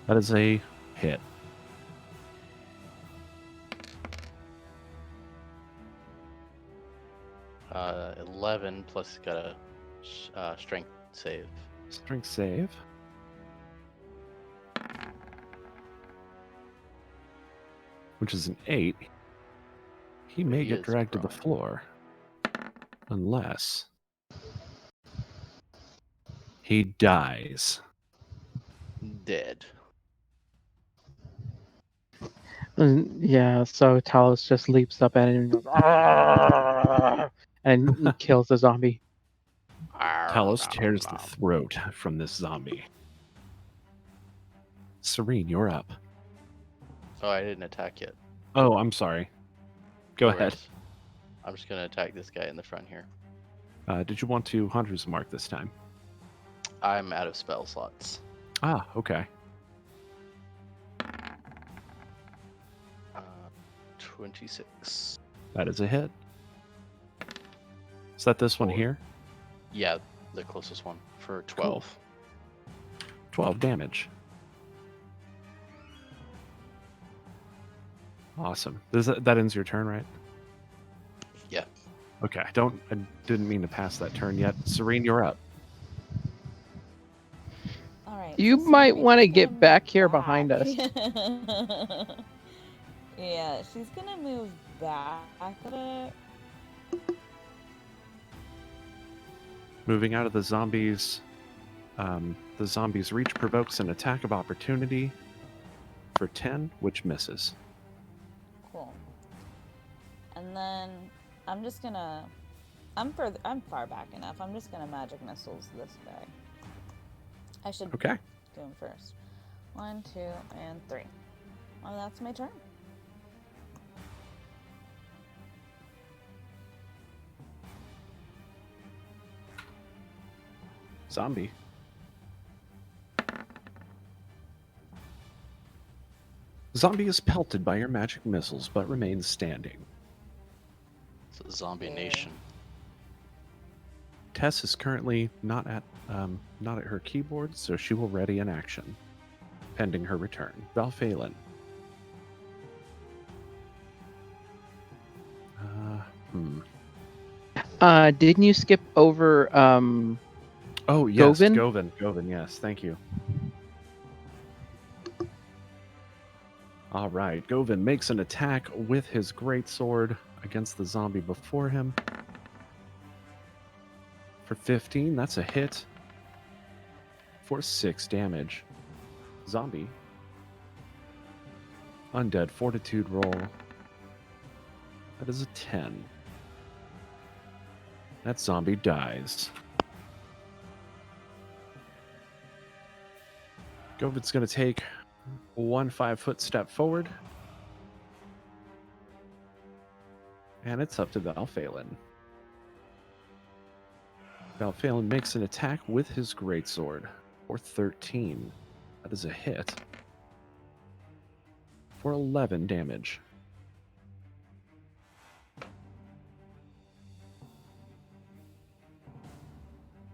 Speaker 1: That is a hit.
Speaker 5: Uh, 11 plus got a strength save.
Speaker 1: Strength save. Which is an 8. He may
Speaker 5: He
Speaker 1: get
Speaker 5: is
Speaker 1: dragged to the
Speaker 5: prone.
Speaker 1: floor. Unless he dies.
Speaker 5: Dead.
Speaker 3: Yeah, so Talos just leaps up at him and goes, "Ah!" and kills the zombie.
Speaker 1: Talos tears the throat from this zombie. Cyrene, you're up.
Speaker 5: Oh, I didn't attack yet.
Speaker 1: Oh, I'm sorry. Go
Speaker 5: No
Speaker 1: ahead.
Speaker 5: worries. I'm just going to attack this guy in the front here.
Speaker 1: Did you want to Hunter's Mark this time?
Speaker 5: I'm out of spell slots.
Speaker 1: Ah, okay.
Speaker 5: 26.
Speaker 1: That is a hit. Is that this one here?
Speaker 5: Yeah, the closest one for 12.
Speaker 1: 12 damage. Awesome. That ends your turn, right?
Speaker 5: Yeah.
Speaker 1: Okay. I didn't mean to pass that turn yet. Cyrene, you're up.
Speaker 4: All right.
Speaker 3: You
Speaker 4: She's
Speaker 3: might
Speaker 4: maybe
Speaker 3: want to
Speaker 4: just gonna
Speaker 3: get back
Speaker 4: move
Speaker 3: here behind us.
Speaker 4: Yeah, she's gonna move back a bit.
Speaker 1: Moving out of the zombies' reach provokes an attack of opportunity for 10, which misses.
Speaker 4: Cool. And then I'm just gonna. I'm far back enough. I'm just gonna magic missiles this guy. I should
Speaker 1: Okay.
Speaker 4: do him first. 1, 2, and 3. Well, that's my turn.
Speaker 1: Zombie. Zombie is pelted by your magic missiles, but remains standing.
Speaker 5: It's a zombie
Speaker 4: Yeah.
Speaker 5: nation.
Speaker 1: Tess is currently not at her keyboard, so she will ready an action, pending her return. Valphalin.
Speaker 3: Didn't you skip over
Speaker 1: Oh yes,
Speaker 3: Govin?
Speaker 1: Govin. Yes, thank you. All right, Govin makes an attack with his greatsword against the zombie before him. For 15, that's a hit. For 6 damage. Zombie. Undead fortitude roll. That is a 10. That zombie dies. Govin's going to take 1 5-foot step forward. And it's up to Valphalin. Valphalin makes an attack with his greatsword for 13. That is a hit. For 11 damage.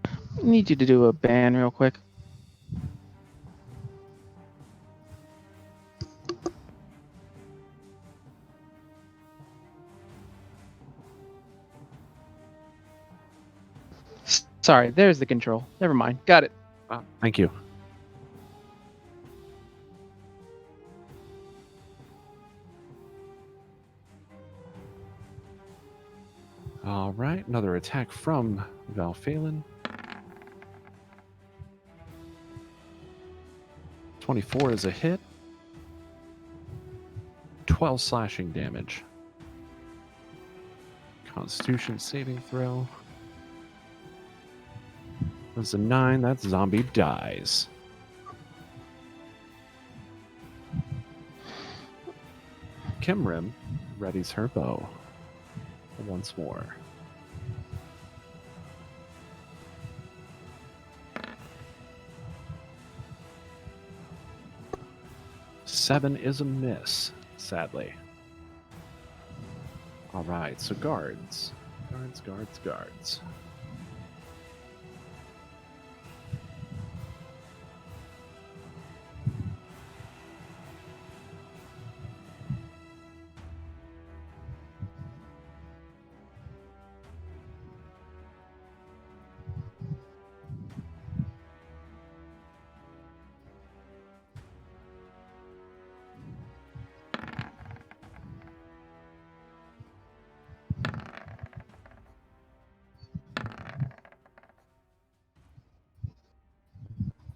Speaker 3: I need you to do a ban real quick. Sorry, there's the control. Never mind. Got it.
Speaker 1: Thank you. All right, another attack from Valphalin. 24 is a hit. 12 slashing damage. Constitution saving throw. That's a 9. That zombie dies. Kimrim readies her bow once more. Seven is a miss, sadly. All right, so guards. Guards.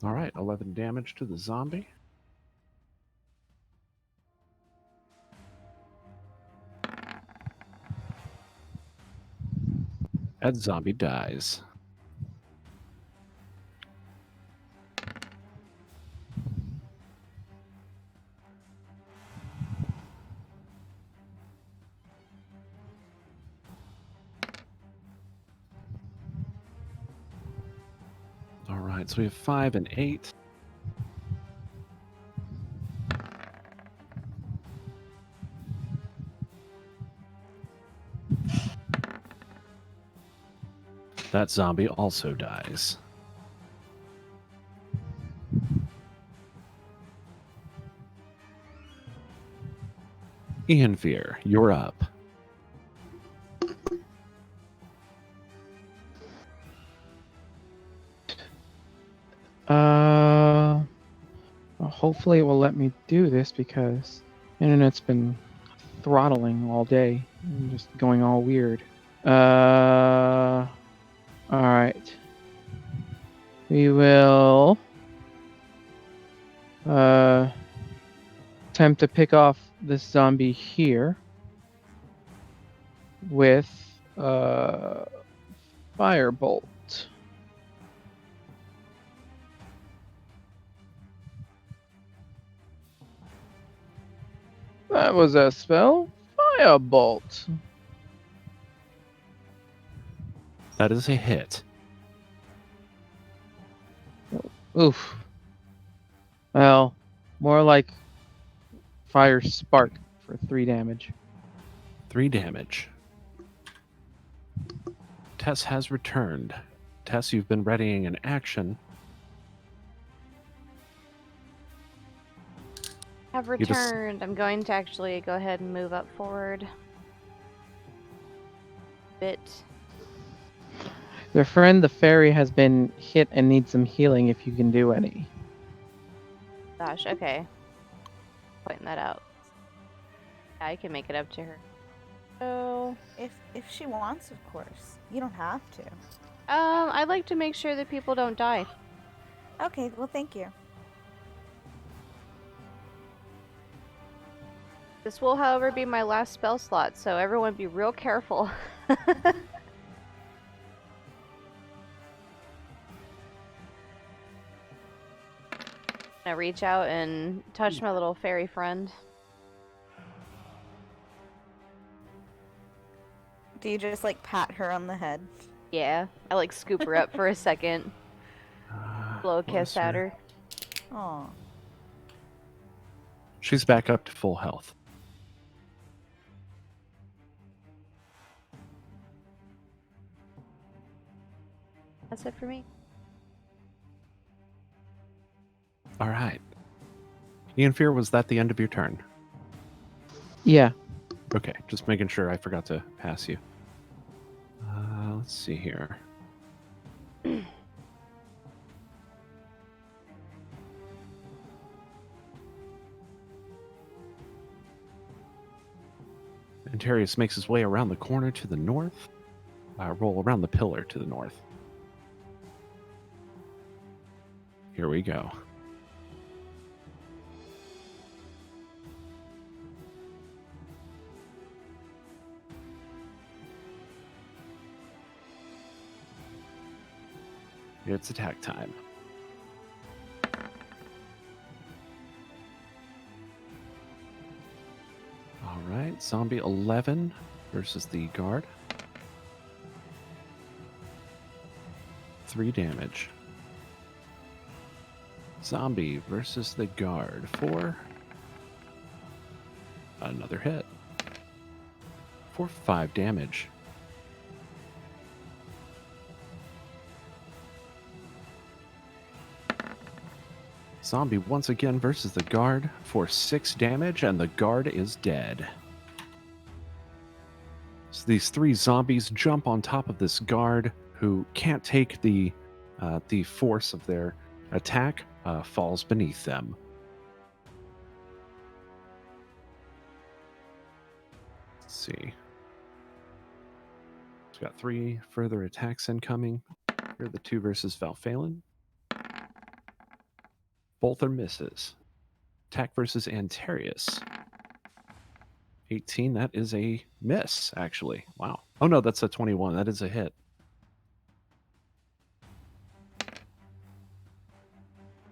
Speaker 1: All right, 11 damage to the zombie. That zombie dies. All right, so we have 5 and 8. That zombie also dies. Ian Fear, you're up.
Speaker 3: Uh, hopefully it will let me do this because internet's been throttling all day and just going all weird. All right. We will attempt to pick off this zombie here with firebolt. That was a spell. Firebolt.
Speaker 1: That is a hit.
Speaker 3: Oof. Well, more like fire spark for 3 damage.
Speaker 1: 3 damage. Tess has returned. Tess, you've been readying an action.
Speaker 2: Have
Speaker 1: You just-
Speaker 2: returned. I'm going to actually go ahead and move up forward. Bit.
Speaker 3: Your friend the fairy has been hit and needs some healing if you can do any.
Speaker 2: Gosh, okay. Pointing that out. Yeah, I can make it up to her. So,
Speaker 4: If she wants, of course. You don't have to.
Speaker 2: I'd like to make sure that people don't die.
Speaker 4: Okay, well, thank you.
Speaker 2: This will, however, be my last spell slot, so everyone be real careful. I reach out and touch my little fairy friend.
Speaker 4: Do you just like pat her on the head?
Speaker 2: Yeah, I like scoop her up for a second, blow a kiss at her.
Speaker 4: Aw.
Speaker 1: She's back up to full health.
Speaker 2: That's it for me.
Speaker 1: All right. Ian Fear, was that the end of your turn?
Speaker 3: Yeah.
Speaker 1: Okay, just making sure I forgot to pass you. Let's see here. Anterius makes his way around the corner to the north. Roll around the pillar to the north. Here we go. It's attack time. All right, zombie 11 versus the guard. 3 damage. Zombie versus the guard. 4. Another hit. For 5 damage. Zombie once again versus the guard for 6 damage, and the guard is dead. So these 3 zombies jump on top of this guard, who can't take the force of their attack, falls beneath them. Let's see. We've got 3 further attacks incoming. Here are the 2 versus Valphalin. Both are misses. Attack versus Anterius. 18, that is a miss, actually. Wow. Oh no, that's a 21. That is a hit.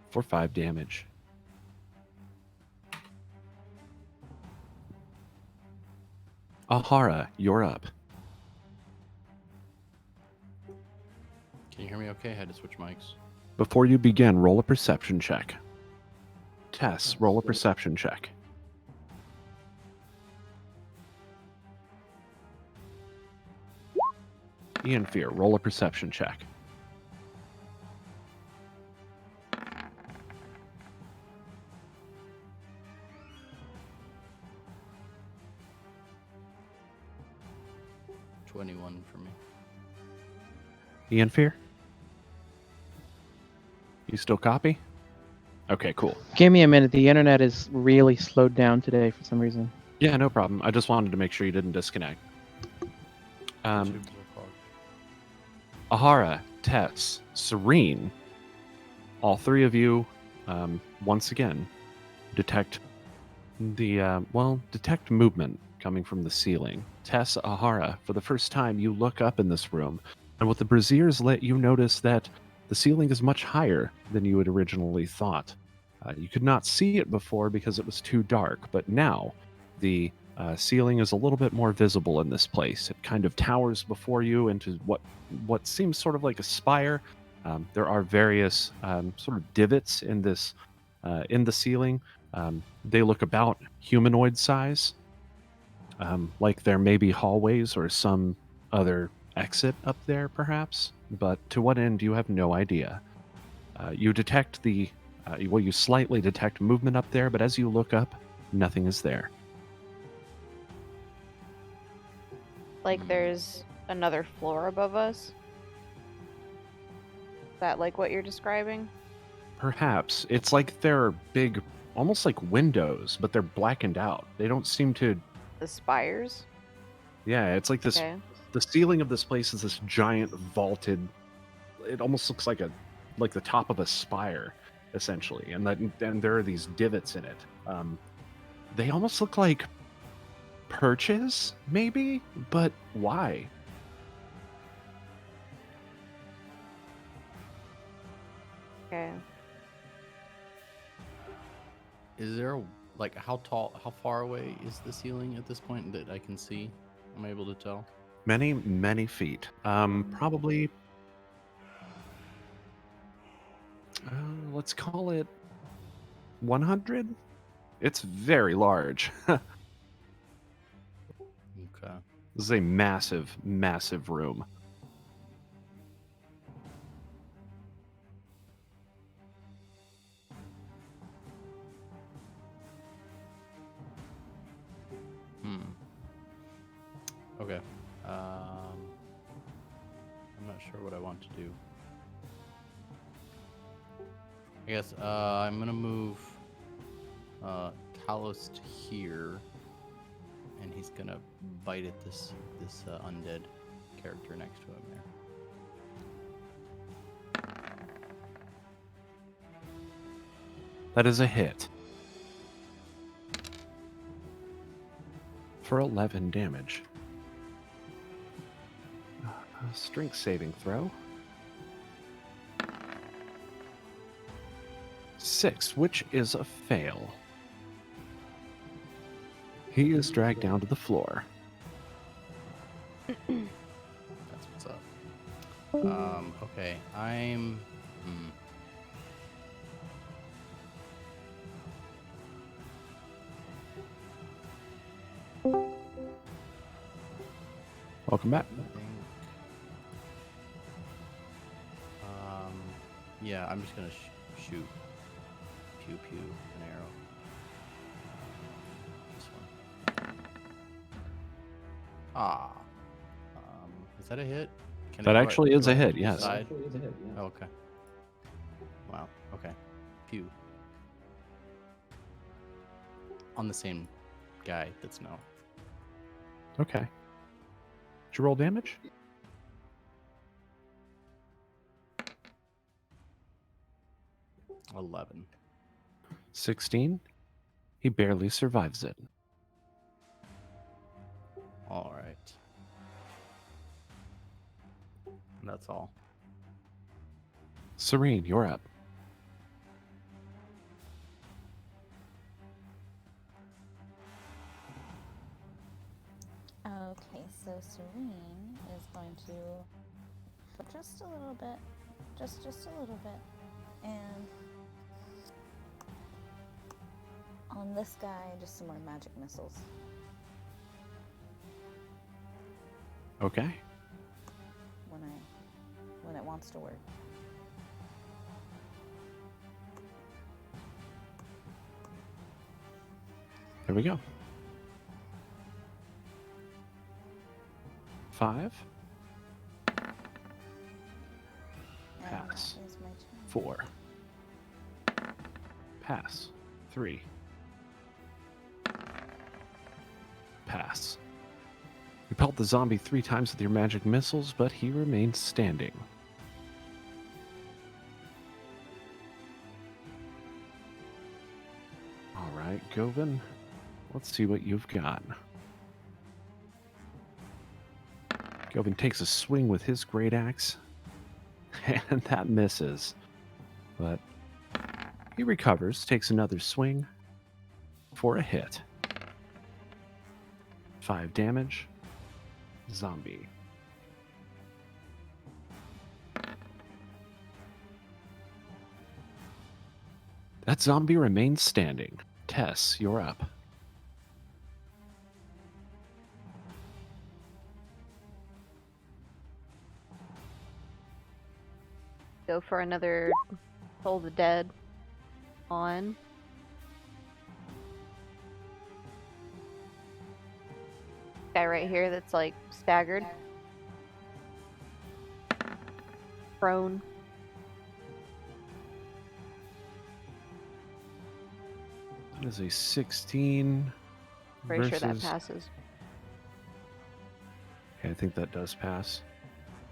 Speaker 1: For 5 damage. Ahara, you're up.
Speaker 5: Can you hear me okay? I had to switch mics.
Speaker 1: Before you begin, roll a perception check. Tess, roll a perception check. Ian Fear, roll a perception check.
Speaker 5: $21 for me.
Speaker 1: Ian Fear? You still copy? Okay, cool.
Speaker 3: Give me a minute. The internet is really slowed down today for some reason.
Speaker 1: Yeah, no problem. I just wanted to make sure you didn't disconnect.
Speaker 5: Tubes are clogged.
Speaker 1: Ahara, Tess, Cyrene, all three of you, once again, detect detect movement coming from the ceiling. Tess, Ahara, for the first time, you look up in this room, and with the braziers lit, you notice that the ceiling is much higher than you had originally thought. You could not see it before because it was too dark, but now the ceiling is a little bit more visible in this place. It kind of towers before you into what seems sort of like a spire. There are various sort of divots in this in the ceiling. They look about humanoid size, like there may be hallways or some other exit up there, perhaps. But to what end, you have no idea. You detect you slightly detect movement up there, but as you look up, nothing is there.
Speaker 2: Like there's another floor above us? Is that like what you're describing?
Speaker 1: Perhaps it's like they're big, almost like windows, but they're blackened out. They don't seem to.
Speaker 2: The spires?
Speaker 1: Yeah, it's like this.
Speaker 2: Okay.
Speaker 1: The ceiling of this place is this giant vaulted. It almost looks like the top of a spire, essentially, and there are these divots in it. They almost look like perches, maybe, but why?
Speaker 2: Okay.
Speaker 5: Is there like how far away is the ceiling at this point that I can see? I'm able to tell.
Speaker 1: Many, many feet. Probably. Let's call it 100. It's very large.
Speaker 5: Okay.
Speaker 1: This is a massive, massive room.
Speaker 5: Okay. I'm not sure what I want to do. I guess I'm gonna move Talos to here, and he's gonna bite at this undead character next to him there.
Speaker 1: That is a hit. For 11 damage. Strength saving throw. 6, which is a fail. He is dragged down to the floor.
Speaker 5: That's what's up. Okay, I'm.
Speaker 1: Welcome back.
Speaker 5: I think. Yeah, I'm just gonna shoot. Pew pew, an arrow. This one. Is that a hit? Can
Speaker 1: That
Speaker 5: it go
Speaker 1: actually is a hit,
Speaker 5: the
Speaker 1: yes.
Speaker 5: side? Oh, okay. Wow. Okay. Pew. On the same guy that's no.
Speaker 1: Okay. Did you roll damage?
Speaker 5: $11.
Speaker 1: 16. He barely survives it.
Speaker 5: All right. That's all.
Speaker 1: Cyrene, you're up.
Speaker 4: Okay, so Cyrene is going to put just a little bit, just a little bit, and on this guy, just some more magic missiles.
Speaker 1: Okay.
Speaker 4: When it wants to work.
Speaker 1: Here we go. 5.
Speaker 4: And
Speaker 1: Pass.
Speaker 4: that is my turn.
Speaker 1: 4. Pass. 3. Pass. You pelt the zombie 3 times with your magic missiles, but he remains standing. All right, Govin, let's see what you've got. Govin takes a swing with his great axe, and that misses. But he recovers, takes another swing for a hit. 5 damage. Zombie. That zombie remains standing. Tess, you're up.
Speaker 2: Go for another Toll the Dead on. Guy right here that's like staggered. Prone.
Speaker 1: That is a 16
Speaker 2: Pretty
Speaker 1: versus...
Speaker 2: sure that passes.
Speaker 1: Okay, I think that does pass.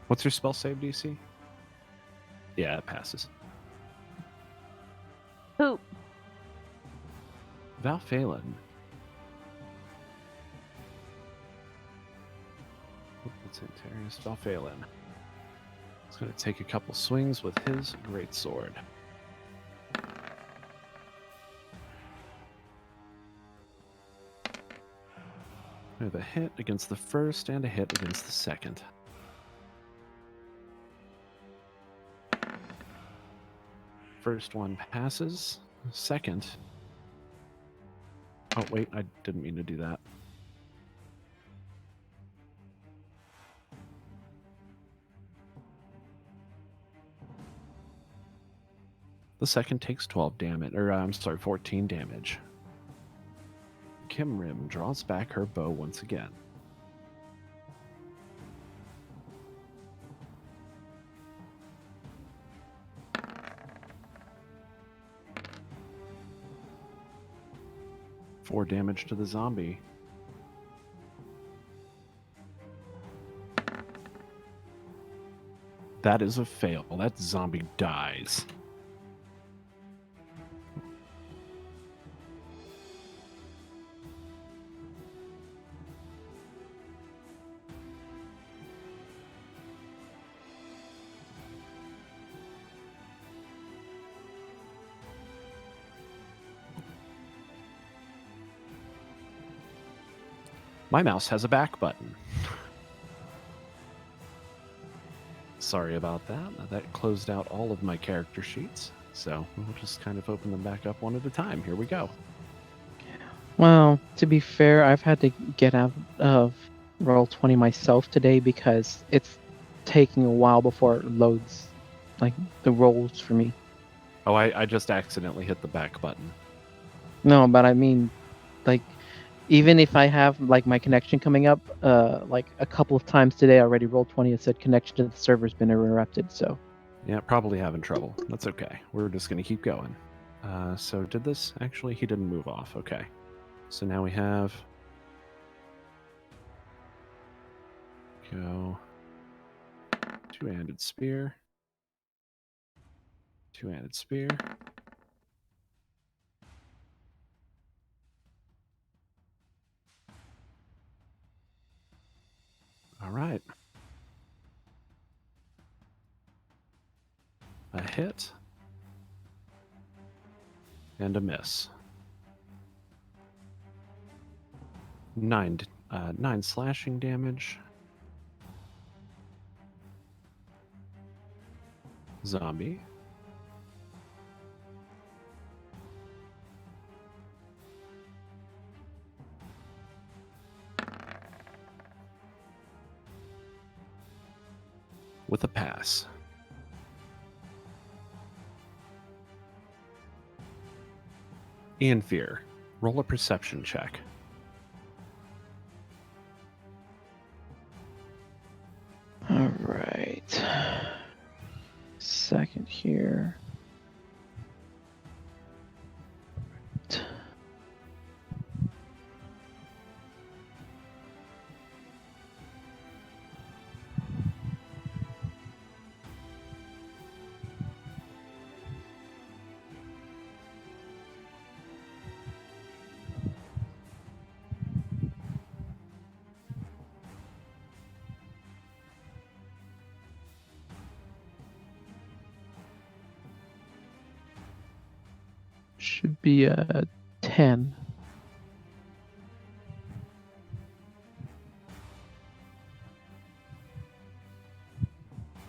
Speaker 1: What's your spell save DC? Yeah, it passes.
Speaker 2: Poop.
Speaker 1: Val Phelan. That's Anterius. Val Phelan. He's going to take a couple swings with his greatsword. We have a hit against the first and a hit against the second. First one passes. Second. Oh, wait, I didn't mean to do that. The second takes 12 damage, or I'm sorry, 14 damage. Kimrim draws back her bow once again. Four damage to the zombie. That is a fail. That zombie dies. My mouse has a back button. Sorry about that. That closed out all of my character sheets. So we'll just kind of open them back up one at a time. Here we go.
Speaker 3: Well, to be fair, I've had to get out of Roll20 myself today because it's taking a while before it loads, like, the rolls for me.
Speaker 1: Oh, I just accidentally hit the back button.
Speaker 3: No, but I mean, like, even if I have, like, my connection coming up, like, a couple of times today already, Roll20 has said connection to the server's been interrupted, so...
Speaker 1: Yeah, probably having trouble. That's okay. We're just going to keep going. So did this... Actually, he didn't move off. Okay. So now we have... Go... Two-handed spear. Two-handed spear. All right. A hit. And a miss. 9 slashing damage. Zombie. With a pass. Ian Fear, roll a perception check.
Speaker 3: All right. Second here. should be a 10.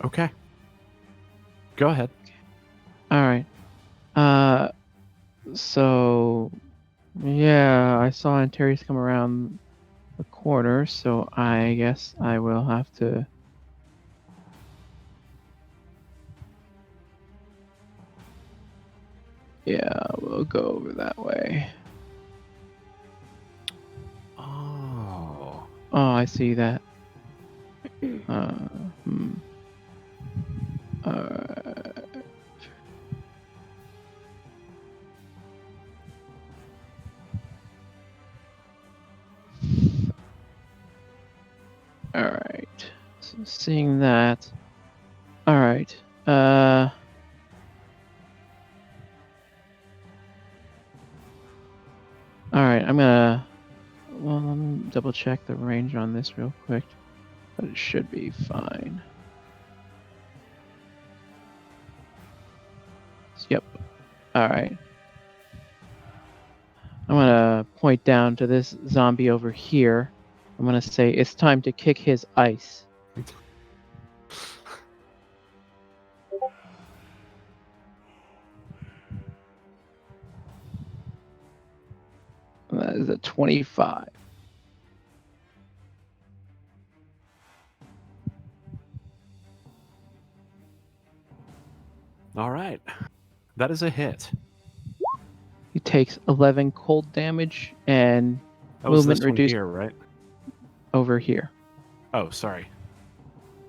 Speaker 1: Okay. Go ahead.
Speaker 3: All right. So yeah, I saw Anterius come around the corner, so I guess I will have to. Yeah, we'll go over that way.
Speaker 1: Oh.
Speaker 3: Oh, I see that. Hmm. All right. So seeing that. All right. All right. I'm gonna. Well, let me double check the range on this real quick, but it should be fine. Yep. All right. I'm gonna point down to this zombie over here. I'm gonna say it's time to kick his ice. That is a 25.
Speaker 1: All right. That is a hit.
Speaker 3: He takes 11 cold damage and
Speaker 1: That was
Speaker 3: movement
Speaker 1: this one
Speaker 3: reduced
Speaker 1: here, right?
Speaker 3: over here.
Speaker 1: Oh, sorry.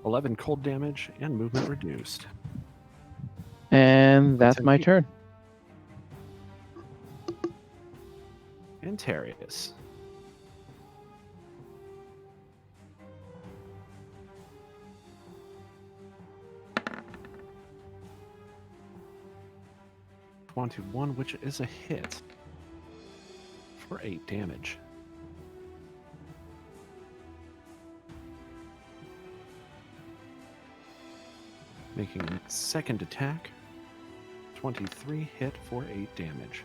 Speaker 1: 11 cold damage and movement reduced.
Speaker 3: And that's
Speaker 1: 10
Speaker 3: my
Speaker 1: feet.
Speaker 3: turn.
Speaker 1: Anterius. One, which is a hit for 8 damage. Making second attack. 23 hit for 8 damage.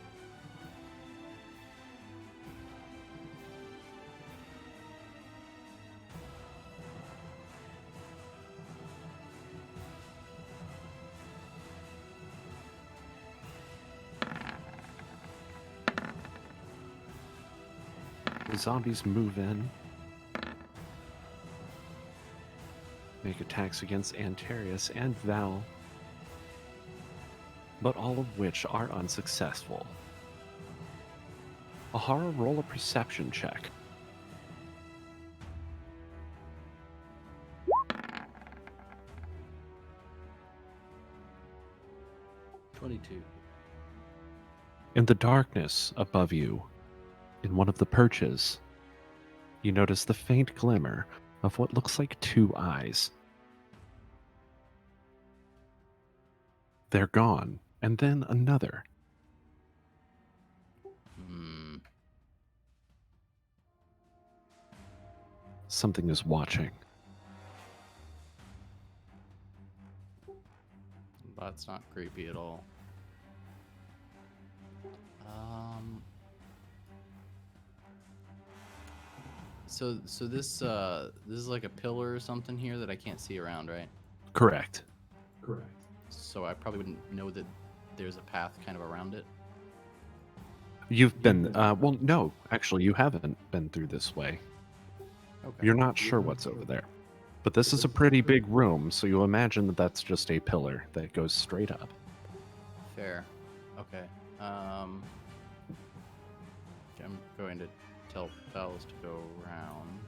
Speaker 1: The zombies move in. Make attacks against Anterius and Val, but all of which are unsuccessful. Ahara, roll a perception check. In the darkness above you, in one of the perches, you notice the faint glimmer of what looks like 2 eyes. They're gone, and then another. Something is watching.
Speaker 6: That's not creepy at all. So this is like a pillar or something here that I can't see around, right?
Speaker 1: Correct.
Speaker 6: So I probably wouldn't know that there's a path kind of around it.
Speaker 1: You've been, well, no, actually, you haven't been through this way.
Speaker 6: Okay.
Speaker 1: You're not sure what's over there. But this is a pretty big room, so you'll imagine that that's just a pillar that goes straight up.
Speaker 6: Fair. Okay. I'm going to tell Fells to go around.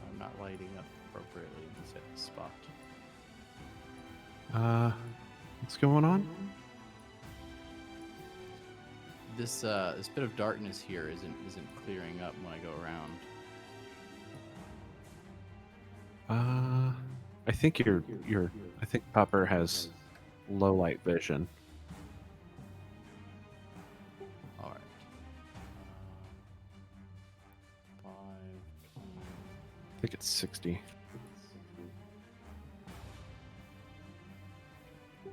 Speaker 6: I'm not lighting up appropriately in this spot.
Speaker 1: What's going on?
Speaker 6: This bit of darkness here isn't clearing up when I go around.
Speaker 1: I think I think Popper has low light vision.
Speaker 6: All right.
Speaker 1: it's 60.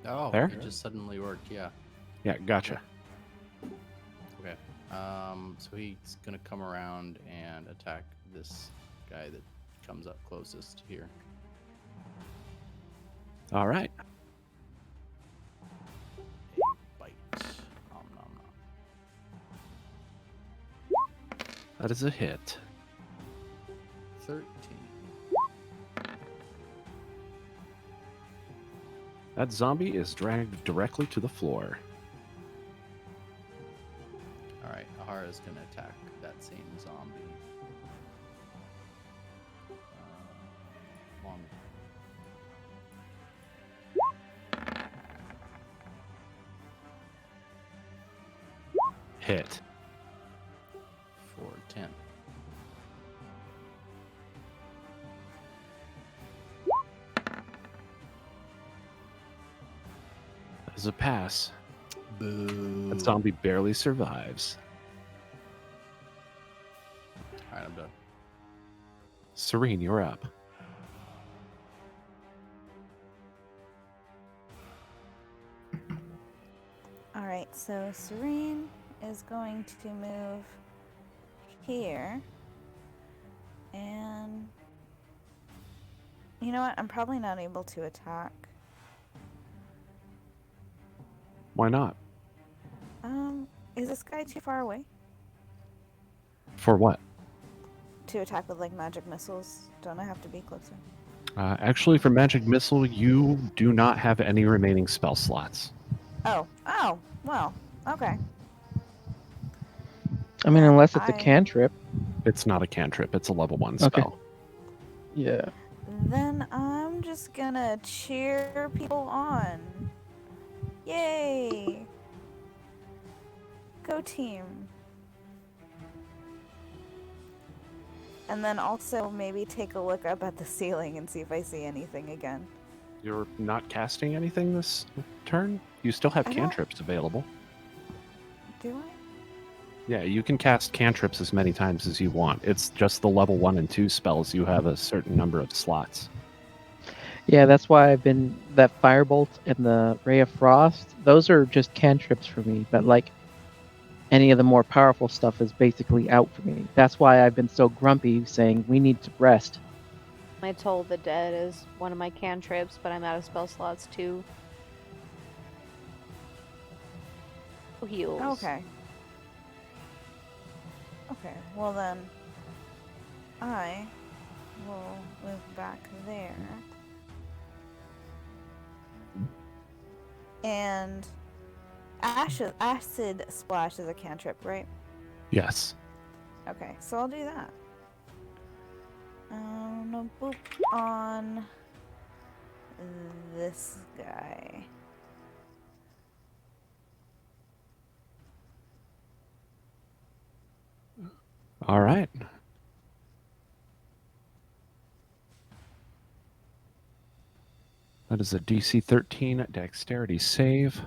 Speaker 6: Oh,
Speaker 1: There?
Speaker 6: it just suddenly worked. Yeah.
Speaker 1: Yeah, gotcha.
Speaker 6: Okay. So he's gonna come around and attack this guy that comes up closest here.
Speaker 1: All right.
Speaker 6: Bite. Nom, nom, nom.
Speaker 1: That is a hit.
Speaker 6: 13.
Speaker 1: That zombie is dragged directly to the floor.
Speaker 6: All right, Ahara's gonna attack that same zombie. Long.
Speaker 1: Hit.
Speaker 6: For 10.
Speaker 1: That is a pass.
Speaker 6: Boo.
Speaker 1: That zombie barely survives.
Speaker 6: All right, I'm done.
Speaker 1: Cyrene, you're up.
Speaker 4: Alright, so Cyrene is going to move here. And you know what? I'm probably not able to attack.
Speaker 1: Why not?
Speaker 4: Is this guy too far away
Speaker 1: For what?
Speaker 4: to attack with like magic missiles? Don't I have to be closer?
Speaker 1: Actually, for Magic Missile, you do not have any remaining spell slots.
Speaker 4: Oh, well, okay.
Speaker 3: I mean, unless it's a
Speaker 4: I-
Speaker 3: cantrip.
Speaker 1: It's not a cantrip, it's a level 1
Speaker 3: Okay.
Speaker 1: spell.
Speaker 3: Yeah.
Speaker 4: Then I'm just gonna cheer people on. Yay! Go team. And then also maybe take a look up at the ceiling and see if I see anything again.
Speaker 1: You're not casting anything this turn? You still have
Speaker 4: I don't-
Speaker 1: cantrips available.
Speaker 4: Do I?
Speaker 1: Yeah, you can cast cantrips as many times as you want. It's just the level 1 and 2 spells, you have a certain number of slots.
Speaker 3: Yeah, that's why I've been that firebolt and the ray of frost. Those are just cantrips for me, but like any of the more powerful stuff is basically out for me. That's why I've been so grumpy, saying we need to rest.
Speaker 2: I told the dead is one of my cantrips, but I'm out of spell slots too. Heals.
Speaker 4: Okay. Okay, well then, I will move back there. And acid splash is a cantrip, right?
Speaker 1: Yes.
Speaker 4: Okay, so I'll do that. No boop on this guy.
Speaker 1: All right. That is a DC 13 dexterity save.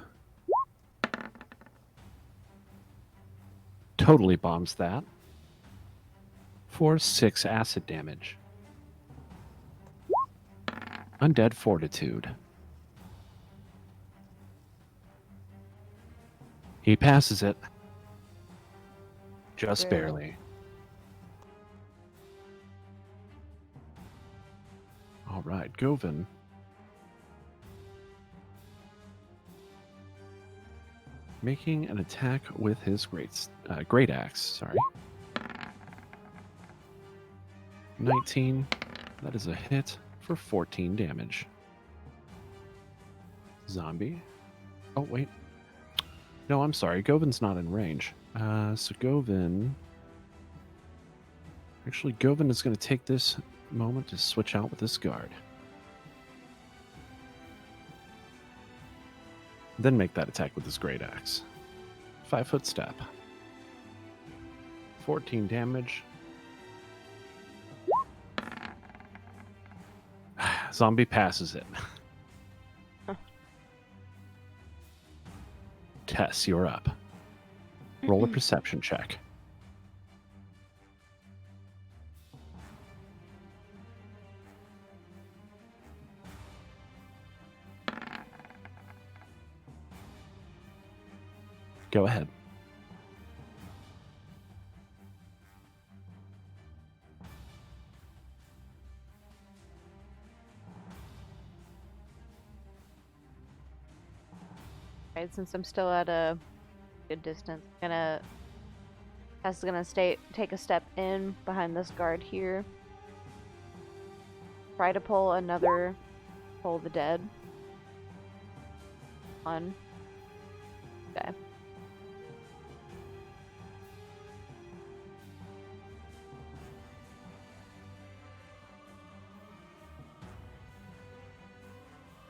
Speaker 1: Totally bombs that. For 6 acid damage. Undead Fortitude. He passes it. Just
Speaker 4: Barely.
Speaker 1: barely. All right, Govin. Making an attack with his great axe. Sorry. 19. That is a hit for 14 damage. Zombie. Oh wait. No, I'm sorry. Govin's not in range. So Govin. Actually, Govin is going to take this moment to switch out with this guard. Then make that attack with his great axe. 5-foot step. 14 damage. Zombie passes it. Tess, you're up. Roll a perception check. Go ahead.
Speaker 2: Right, since I'm still at a good distance, Tess is gonna take a step in behind this guard here. Try to pull another Pull the Dead. On. Okay.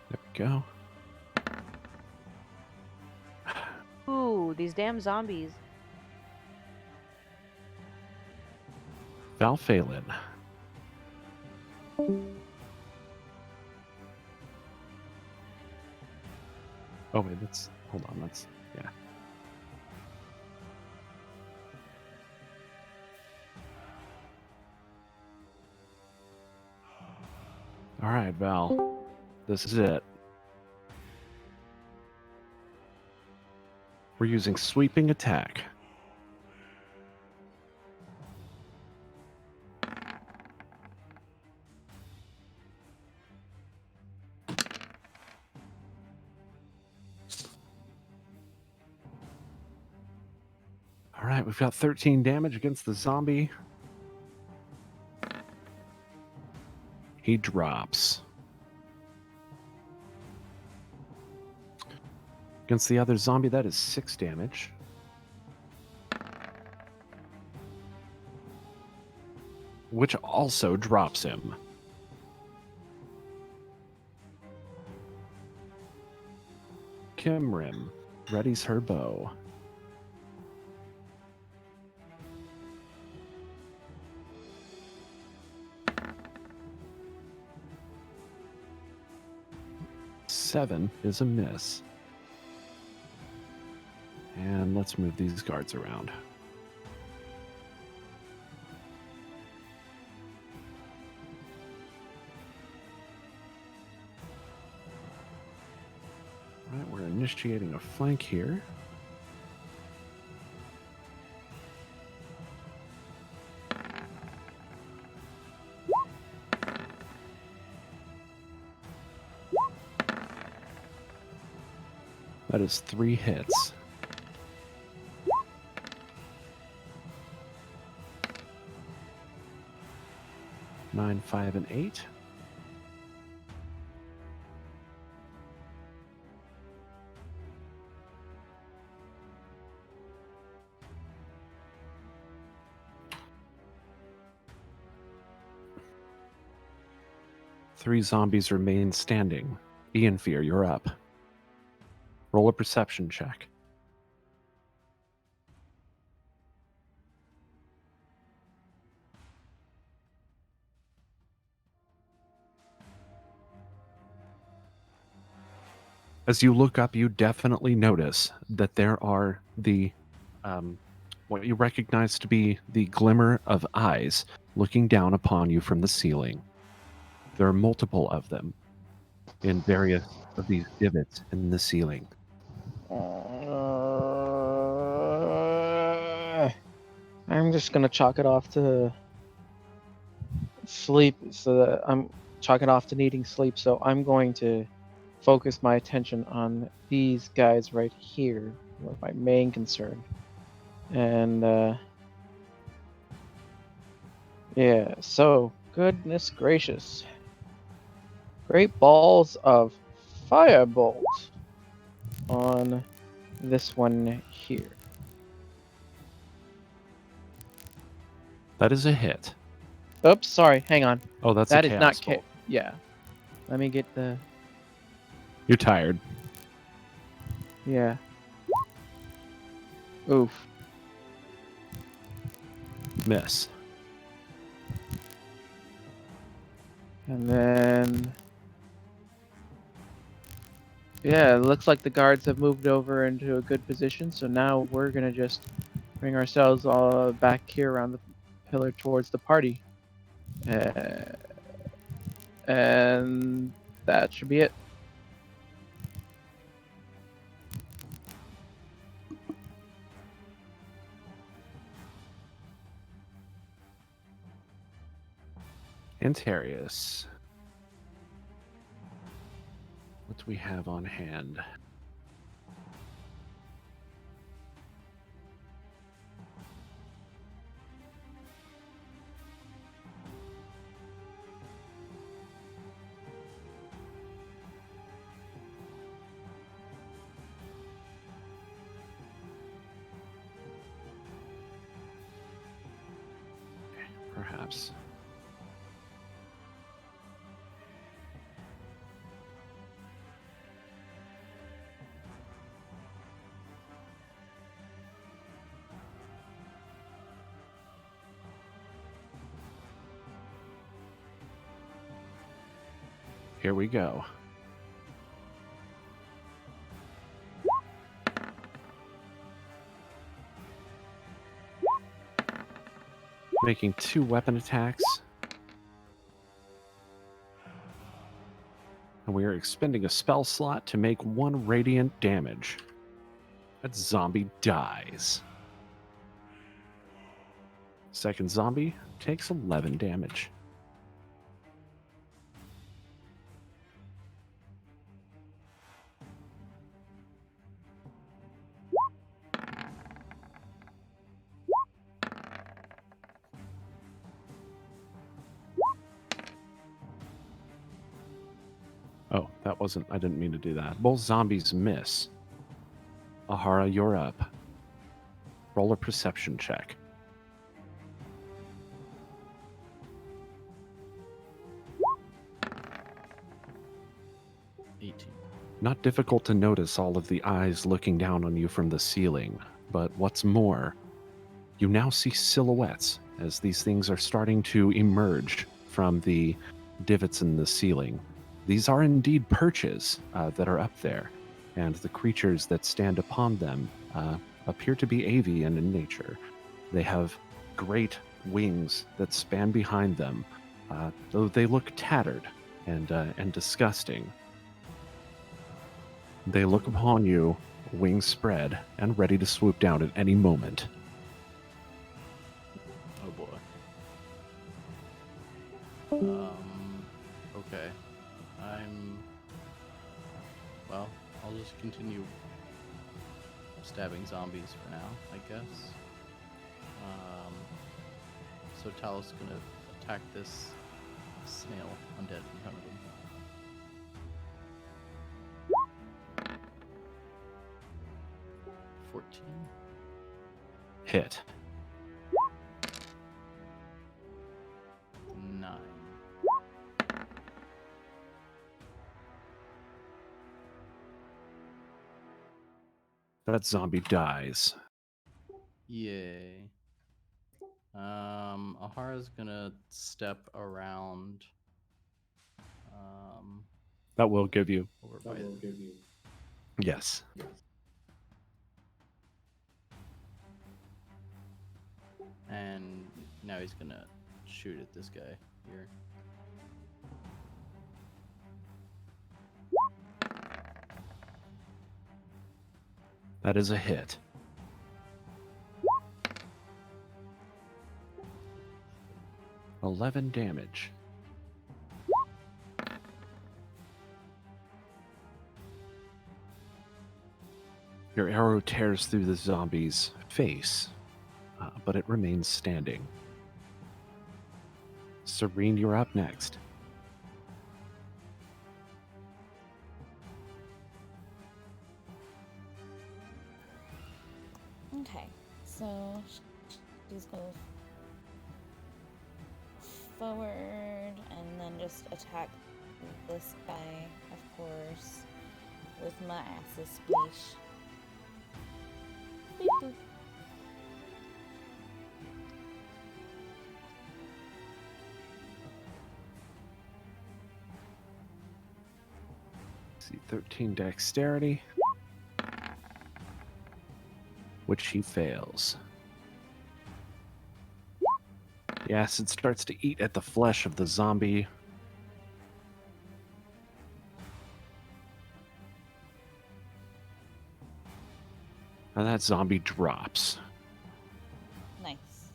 Speaker 1: There we go.
Speaker 2: Ooh, these damn zombies.
Speaker 1: Val Phelan. Oh wait, hold on, yeah. All right, Val. This is it. We're using sweeping attack. All right, we've got 13 damage against the zombie. He drops. Against the other zombie, that is 6 damage. Which also drops him. Kimrim readies her bow. Seven is a miss. And let's move these guards around. All right, we're initiating a flank here. That is 3 hits. Nine, 5, and 8. Three zombies remain standing. Ian Fear, you're up. Roll a perception check. As you look up, you definitely notice that there are what you recognize to be the glimmer of eyes looking down upon you from the ceiling. There are multiple of them in various of these divots in the ceiling.
Speaker 3: I'm just gonna chalk it off to sleep, so that I'm chalk it off to needing sleep. So I'm going to focus my attention on these guys right here, who are my main concern. And yeah, so goodness gracious, great balls of firebolt on this one here.
Speaker 1: That is a hit.
Speaker 3: Oops, sorry, hang on.
Speaker 1: Oh, that's
Speaker 3: That
Speaker 1: a
Speaker 3: is
Speaker 1: chaos
Speaker 3: not
Speaker 1: bolt.
Speaker 3: yeah. Let me get the
Speaker 1: You're tired.
Speaker 3: yeah. Oof.
Speaker 1: Miss.
Speaker 3: And then yeah, it looks like the guards have moved over into a good position, so now we're gonna just bring ourselves all back here around the pillar towards the party. And that should be it.
Speaker 1: Anterius. What do we have on hand? Perhaps. Here we go. Making 2 weapon attacks. And we are expending a spell slot to make 1 radiant damage. That zombie dies. Second zombie takes 11 damage. Oh, that wasn't... I didn't mean to do that. Both zombies miss. Ahara, you're up. Roll a perception check.
Speaker 6: 18.
Speaker 1: Not difficult to notice all of the eyes looking down on you from the ceiling, but what's more, you now see silhouettes as these things are starting to emerge from the divots in the ceiling. These are indeed perches that are up there, and the creatures that stand upon them appear to be avian in nature. They have great wings that span behind them, though they look tattered and disgusting. They look upon you, wings spread, and ready to swoop down at any moment.
Speaker 6: Oh boy. Okay. Well, I'll just continue stabbing zombies for now, I guess. So Talos gonna attack this snail undead in front of him.
Speaker 1: Hit.
Speaker 6: 9.
Speaker 1: That zombie dies.
Speaker 6: Yay. Ahara's gonna step around.
Speaker 1: That will give you.
Speaker 6: Over by the...
Speaker 1: Yes.
Speaker 6: And now he's gonna shoot at this guy here.
Speaker 1: That is a hit. $11 damage. Your arrow tears through the zombie's face, but it remains standing. Cyrene, you're up next.
Speaker 4: Okay, so she's going forward and then just attack this guy, of course, with my acid splash. Beep boop.
Speaker 1: See, 13 dexterity, which he fails. The acid starts to eat at the flesh of the zombie. And that zombie drops.
Speaker 4: Nice.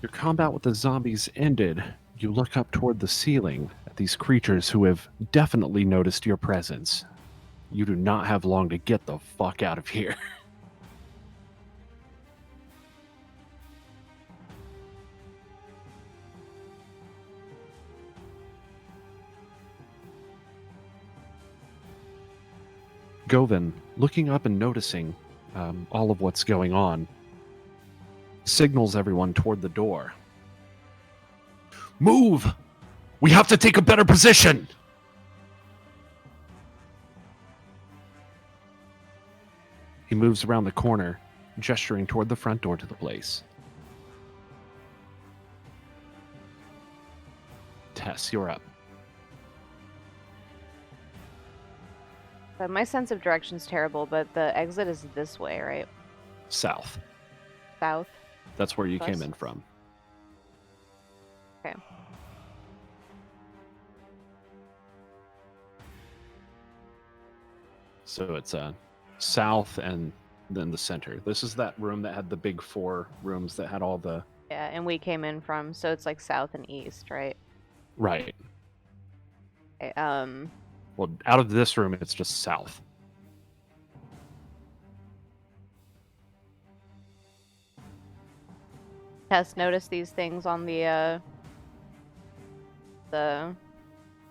Speaker 1: Your combat with the zombies ended. You look up toward the ceiling at these creatures who have definitely noticed your presence. You do not have long to get the fuck out of here. Govin, looking up and noticing all of what's going on, signals everyone toward the door. Move! We have to take a better position! He moves around the corner, gesturing toward the front door to the place. Tess, you're up.
Speaker 2: My sense of direction's terrible, but the exit is this way, right?
Speaker 1: South.
Speaker 2: South?
Speaker 1: That's where you
Speaker 2: West?
Speaker 1: came in from.
Speaker 2: Okay.
Speaker 1: So it's south and then the center. This is that room that had the big 4 rooms that had all the...
Speaker 2: Yeah, and we came in from, so it's like south and east, right?
Speaker 1: Right.
Speaker 2: Okay,
Speaker 1: Well, out of this room, it's just south.
Speaker 2: Tess noticed these things on the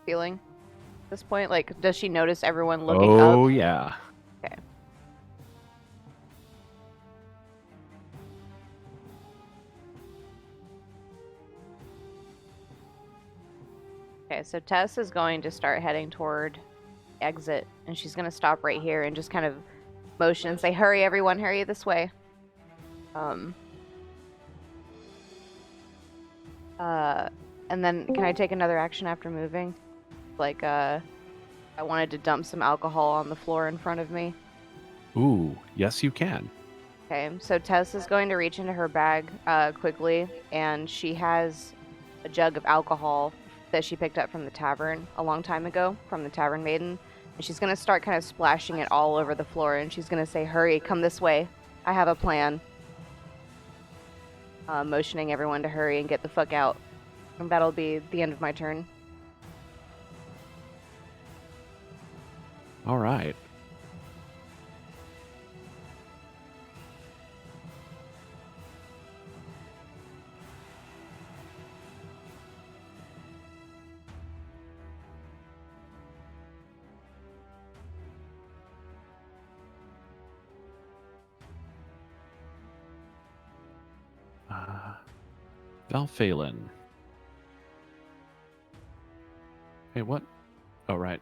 Speaker 2: ceiling at this point? Like, does she notice everyone looking up?
Speaker 1: Oh, yeah.
Speaker 2: Okay. Okay, so Tess is going to start heading toward exit, and she's going to stop right here and just kind of motion and say, hurry, everyone, hurry this way. And then can I take another action after moving? Like, I wanted to dump some alcohol on the floor in front of me.
Speaker 1: Ooh, yes, you can.
Speaker 2: Okay, so Tess is going to reach into her bag quickly, and she has a jug of alcohol that she picked up from the tavern a long time ago from the Tavern Maiden. And she's going to start kind of splashing it all over the floor, and she's going to say, hurry, come this way. I have a plan. Motioning everyone to hurry and get the fuck out. And that'll be the end of my turn.
Speaker 1: All right. Valphalin. Hey, what? Oh, right.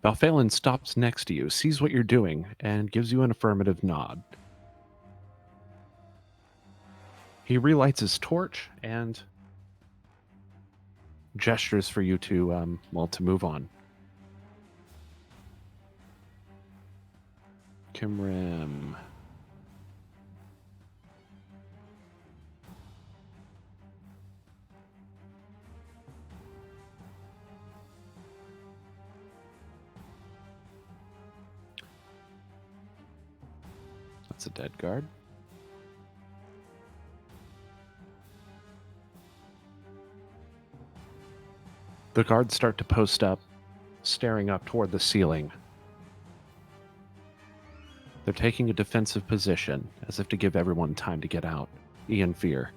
Speaker 1: Valphalin stops next to you, sees what you're doing, and gives you an affirmative nod. He relights his torch and gestures for you to, to move on. Kimrim. That's a dead guard. The guards start to post up, staring up toward the ceiling. They're taking a defensive position, as if to give everyone time to get out. Ian Fear.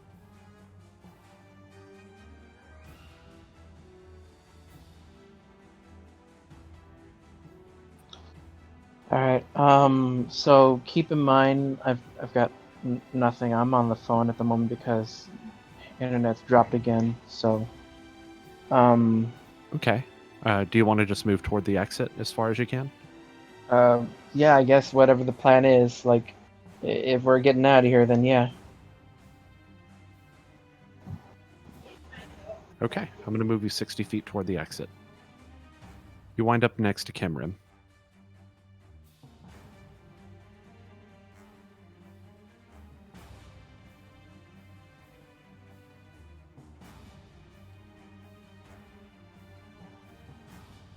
Speaker 3: All right. So keep in mind, I've got nothing. I'm on the phone at the moment because internet's dropped again. So,
Speaker 1: Okay. Do you want to just move toward the exit as far as you can?
Speaker 3: yeah, I guess whatever the plan is, like, if we're getting out of here, then yeah.
Speaker 1: Okay, I'm going to move you 60 feet toward the exit. You wind up next to Kimrim.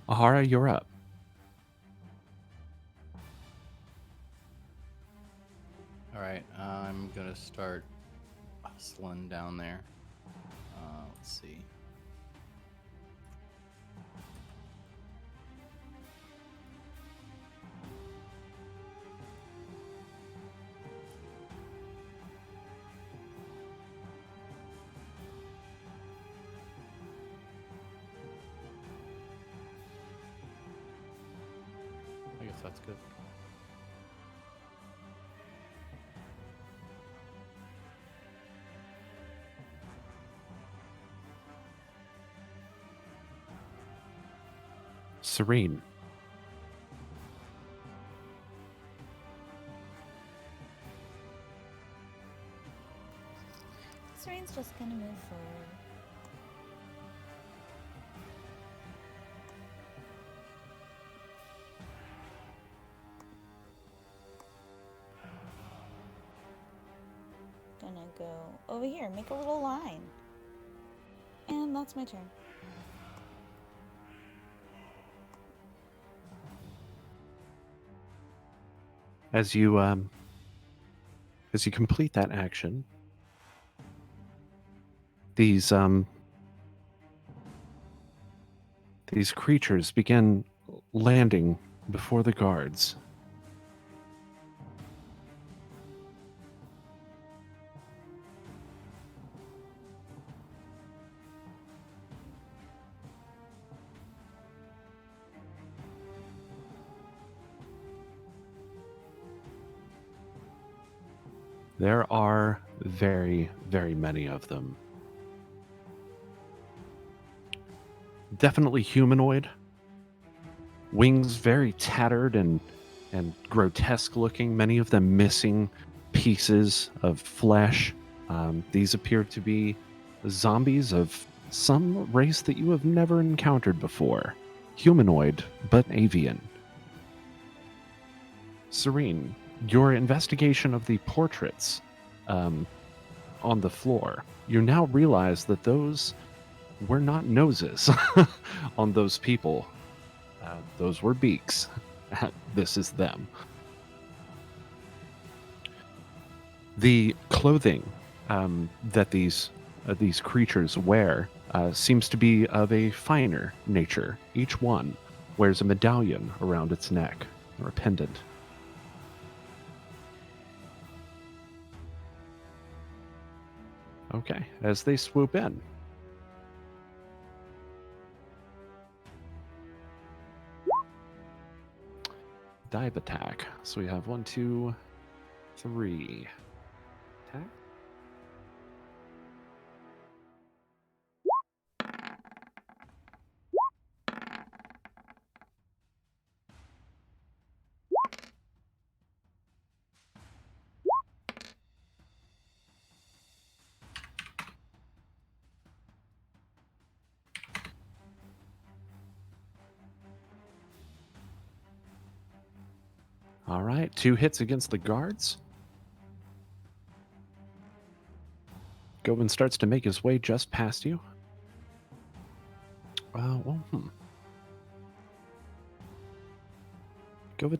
Speaker 1: Ahara, you're up.
Speaker 6: All right, I'm gonna start hustling down there. Let's see. I guess that's good.
Speaker 1: Cyrene,
Speaker 4: Cyrene's just gonna move forward. Gonna go over here, make a little line. And that's my turn.
Speaker 1: as you complete that action, these creatures begin landing before the guards. There are very, very many of them. Definitely humanoid. Wings very tattered and grotesque looking, many of them missing pieces of flesh. These appear to be zombies of some race that you have never encountered before. Humanoid, but avian. Cyrene, your investigation of the portraits on the floor, you now realize that those were not noses on those people. Those were beaks. This is them. The clothing that these creatures wear seems to be of a finer nature. Each one wears a medallion around its neck, or a pendant. Okay, as they swoop in. Dive attack. So we have 1, 2, 3. Attack. All right, 2 hits against the guards. Govin starts to make his way just past you. Govin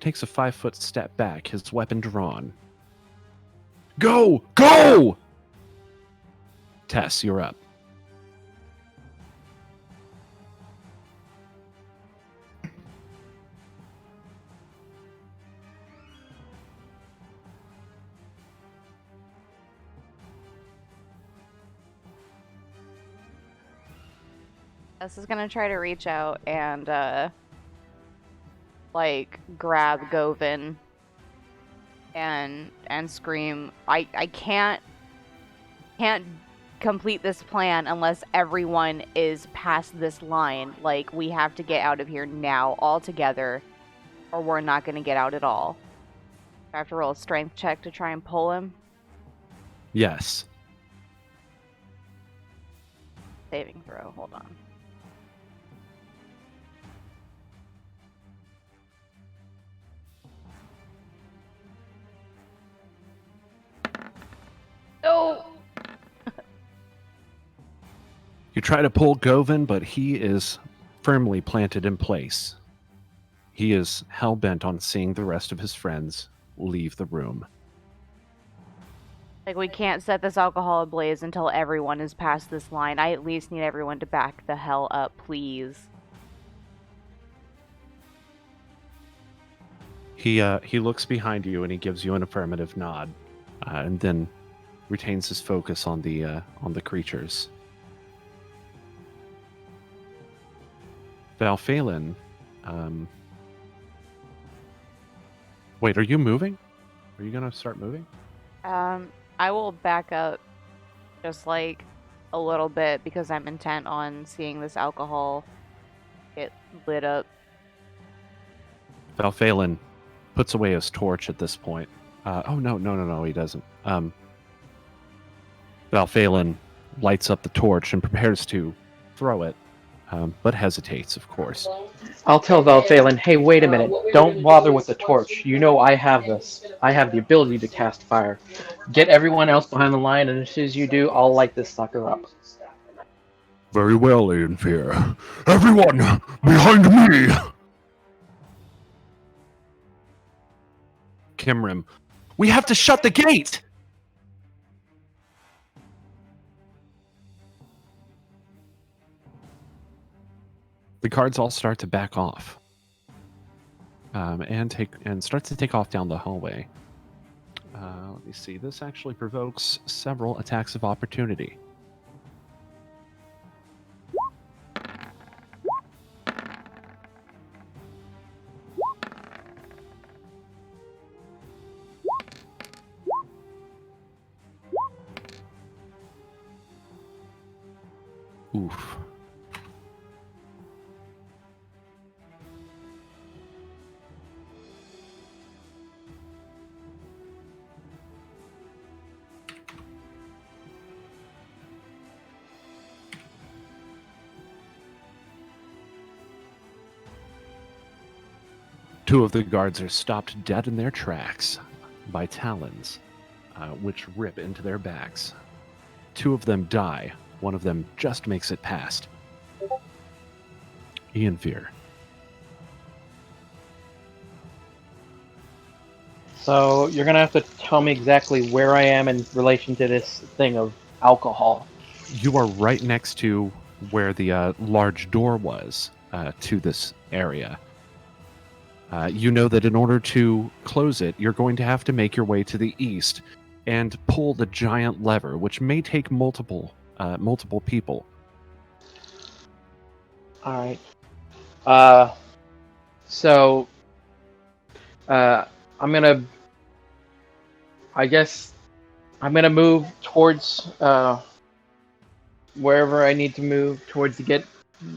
Speaker 1: takes a 5-foot step back, his weapon drawn. Go! Go! Tess, you're up.
Speaker 2: Tess is gonna try to reach out and like grab Govin and scream, I can't complete this plan unless everyone is past this line. Like, we have to get out of here now, all together, or we're not gonna get out at all. I have to roll a strength check to try and pull him.
Speaker 1: Yes.
Speaker 2: Saving throw, hold on. No!
Speaker 1: You try to pull Govin, but he is firmly planted in place. He is hell-bent on seeing the rest of his friends leave the room.
Speaker 2: Like, we can't set this alcohol ablaze until everyone is past this line. I at least need everyone to back the hell up, please.
Speaker 1: He looks behind you and he gives you an affirmative nod, and then retains his focus on the creatures. Valphalin, wait, are you moving? Are you gonna start moving?
Speaker 2: I will back up just like a little bit because I'm intent on seeing this alcohol get lit up.
Speaker 1: Valphalin puts away his torch at this point. Oh no, he doesn't. Valphalin lights up the torch and prepares to throw it, but hesitates, of course.
Speaker 3: I'll tell Valphalin, hey, wait a minute. Don't bother with the torch. You know I have this. I have the ability to cast fire. Get everyone else behind the line, and as soon as you do, I'll light this sucker up.
Speaker 1: Very well, Ianfear. Everyone, behind me! Kimrim, we have to shut the gate! The guards all start to back off, and start to take off down the hallway. Let me see. This actually provokes several attacks of opportunity. Oof. Two of the guards are stopped dead in their tracks by talons, which rip into their backs. Two of them die. One of them just makes it past. Ianfear.
Speaker 3: So you're gonna have to tell me exactly where I am in relation to this thing of alcohol.
Speaker 1: You are right next to where the large door was to this area. You know that in order to close it, you're going to have to make your way to the east and pull the giant lever, which may take multiple people.
Speaker 3: All right. So I'm gonna. I guess I'm gonna move towards wherever I need to move towards to get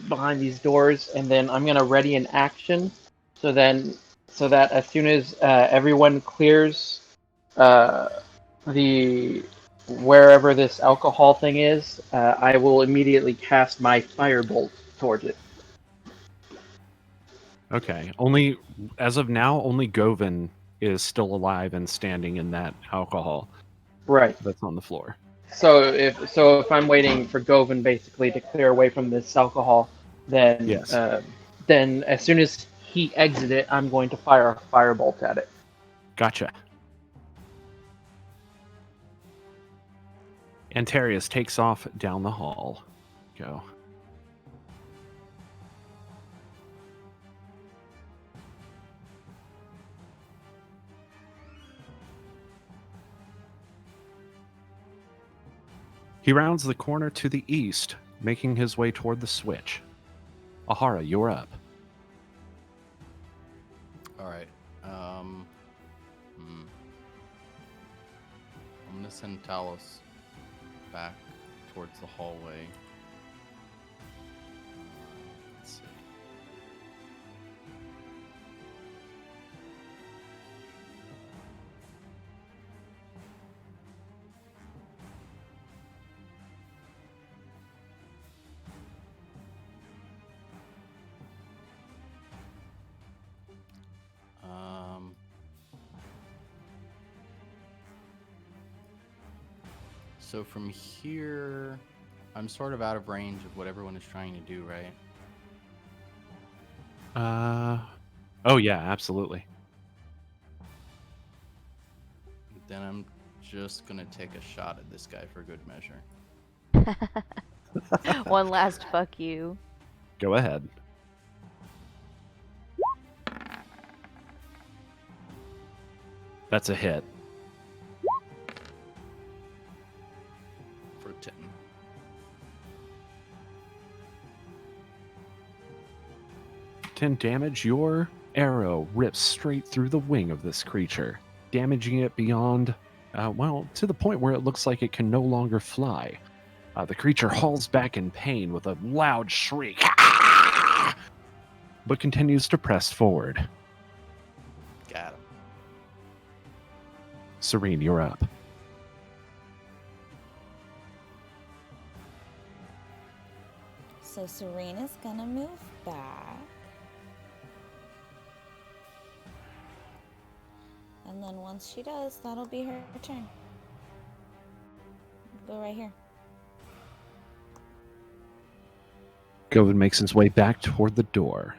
Speaker 3: behind these doors, and then I'm gonna ready an action. So that as soon as everyone clears the wherever this alcohol thing is, I will immediately cast my firebolt towards it.
Speaker 1: Okay. Only as of now, only Govin is still alive and standing in that alcohol
Speaker 3: Right.
Speaker 1: that's on the floor.
Speaker 3: So if I'm waiting for Govin basically to clear away from this alcohol, then
Speaker 1: Yes.
Speaker 3: then as soon as he exits it, I'm going to fire a firebolt at it.
Speaker 1: Gotcha. Anterius takes off down the hall. Go. He rounds the corner to the east, making his way toward the switch. Ahara, you're up.
Speaker 6: All right. I'm gonna send Talos back towards the hallway. Let's see. So from here, I'm sort of out of range of what everyone is trying to do, right?
Speaker 1: Oh yeah, absolutely.
Speaker 6: Then I'm just gonna take a shot at this guy for good measure.
Speaker 2: One last fuck you.
Speaker 1: Go ahead. That's a hit.
Speaker 6: For 10.
Speaker 1: 10 damage. Your arrow rips straight through the wing of this creature, damaging it beyond, well, to the point where it looks like it can no longer fly. The creature hauls back in pain with a loud shriek, but continues to press forward.
Speaker 6: Got him.
Speaker 1: Cyrene, you're up.
Speaker 4: So Cyrene is gonna move back. And then once she does, that'll be her turn. Go right here.
Speaker 1: Govin makes his way back toward the door.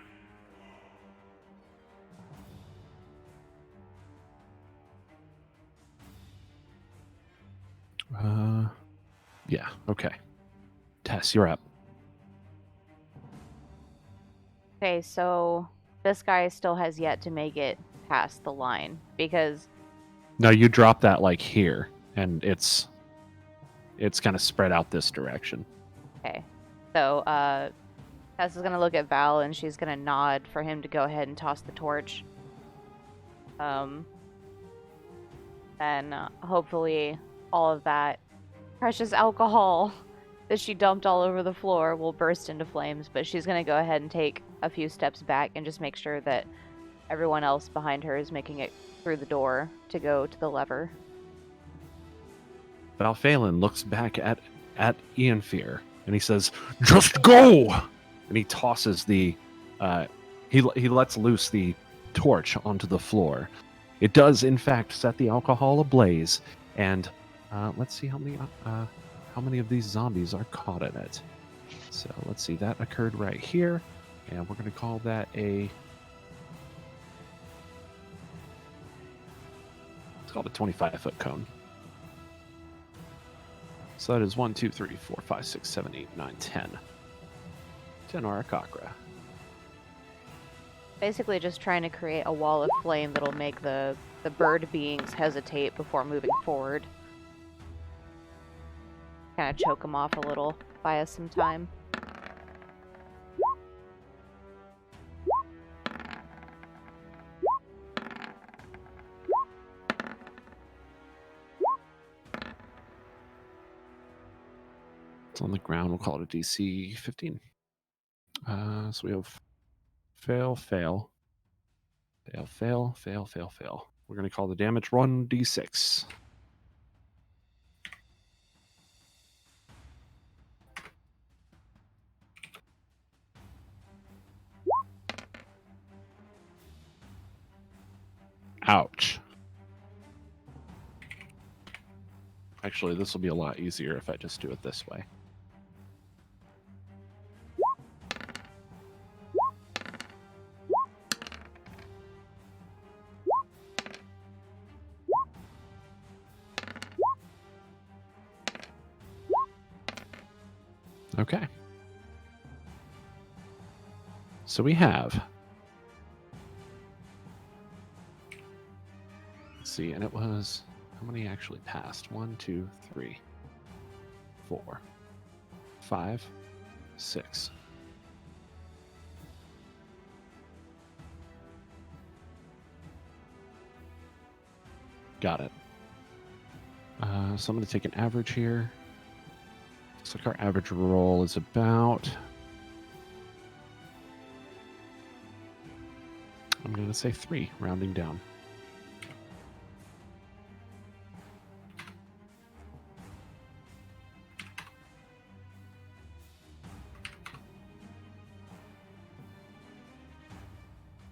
Speaker 1: Yeah, okay. Tess, you're up.
Speaker 2: Okay, so this guy still has yet to make it past the line because
Speaker 1: No, you drop that like here, and it's kind of spread out this direction.
Speaker 2: okay. So Tess is gonna look at Val and she's gonna nod for him to go ahead and toss the torch. And hopefully all of that precious alcohol that she dumped all over the floor will burst into flames, but she's gonna go ahead and take a few steps back and just make sure that everyone else behind her is making it through the door to go to the lever.
Speaker 1: Valphalin looks back at Ianfear, and he says, "Just go!" And he tosses the, he lets loose the torch onto the floor. It does, in fact, set the alcohol ablaze, and let's see how many of these zombies are caught in it. So let's see, that occurred right here, and we're going to call that a. It's called a 25-foot cone. So that is 1, 2, 3, 4, 5, 6, 7, 8, 9, 10. 10 Arakakra.
Speaker 2: Basically just trying to create a wall of flame that'll make the bird beings hesitate before moving forward. Kind of choke them off a little, buy us some time.
Speaker 1: It's on the ground. We'll call it a DC 15. So we have fail, fail, fail, fail, fail, fail, fail. We're going to call the damage 1d6. Ouch. Actually, this will be a lot easier if I just do it this way. Okay. So we have. Let's see, and it was. How many actually passed? 1, 2, 3, 4, 5, 6. Got it. So I'm going to take an average here. Looks like our average roll is about. I'm going to say 3, rounding down.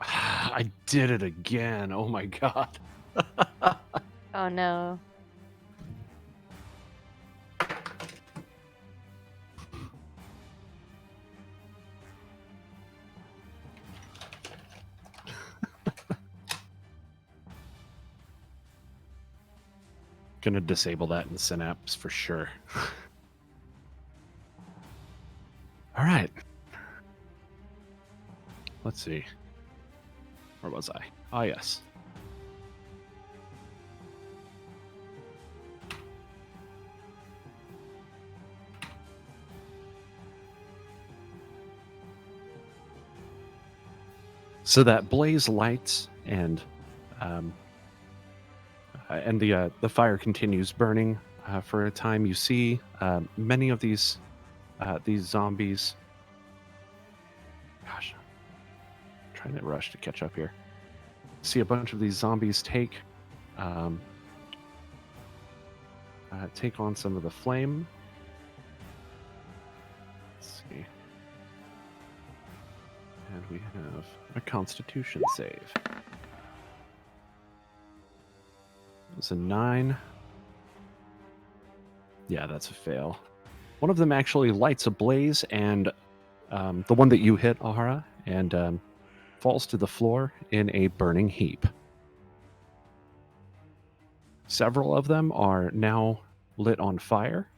Speaker 1: I did it again. Oh my god.
Speaker 2: Oh no.
Speaker 1: Gonna disable that in Synapse for sure. All right. Let's see. Where was I? Ah, yes. So that blaze lights and the fire continues burning for a time. You see many of these zombies. Gosh, I'm trying to rush to catch up here. See a bunch of these zombies take on some of the flame. Let's see. And we have a Constitution save. It's a 9. Yeah, that's a fail. One of them actually lights a blaze, and the one that you hit, Ahara, and falls to the floor in a burning heap. Several of them are now lit on fire.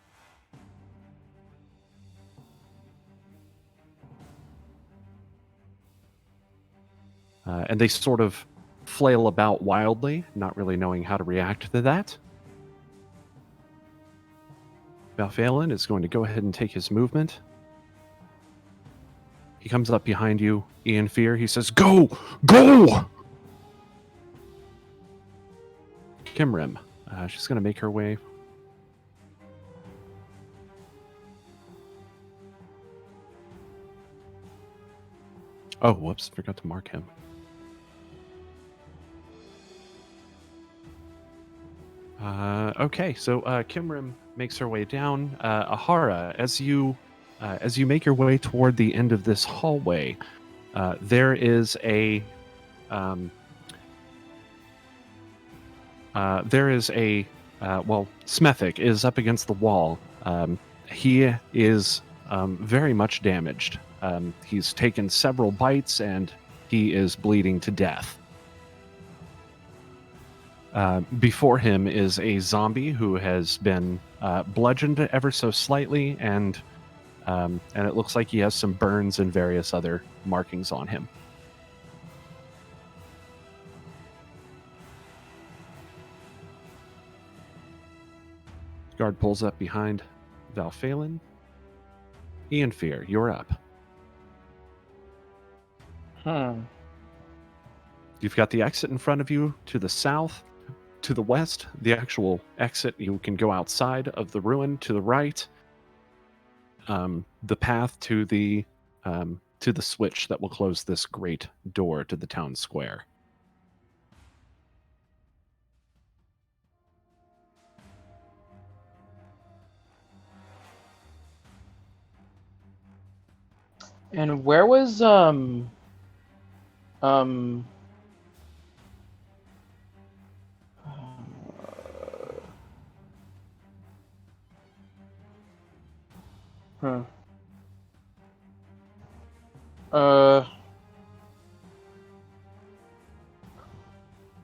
Speaker 1: And they sort of flail about wildly, not really knowing how to react to that. Balphalin is going to go ahead and take his movement. He comes up behind you, Ian Fear. He says, "Go! Go!" Kimrim, she's going to make her way. Oh, whoops, forgot to mark him. Okay, so Kimrim makes her way down. Ahara, as you make your way toward the end of this hallway, there is a Smethic is up against the wall. He is very much damaged. He's taken several bites and he is bleeding to death. Before him is a zombie who has been bludgeoned ever so slightly, and it looks like he has some burns and various other markings on him. Guard pulls up behind Balphalin. Ian Fear, you're up. You've got the exit in front of you to the south. To the west, the actual exit, you can go outside of the ruin. To the right, the path to the switch that will close this great door to the town square.
Speaker 3: And where was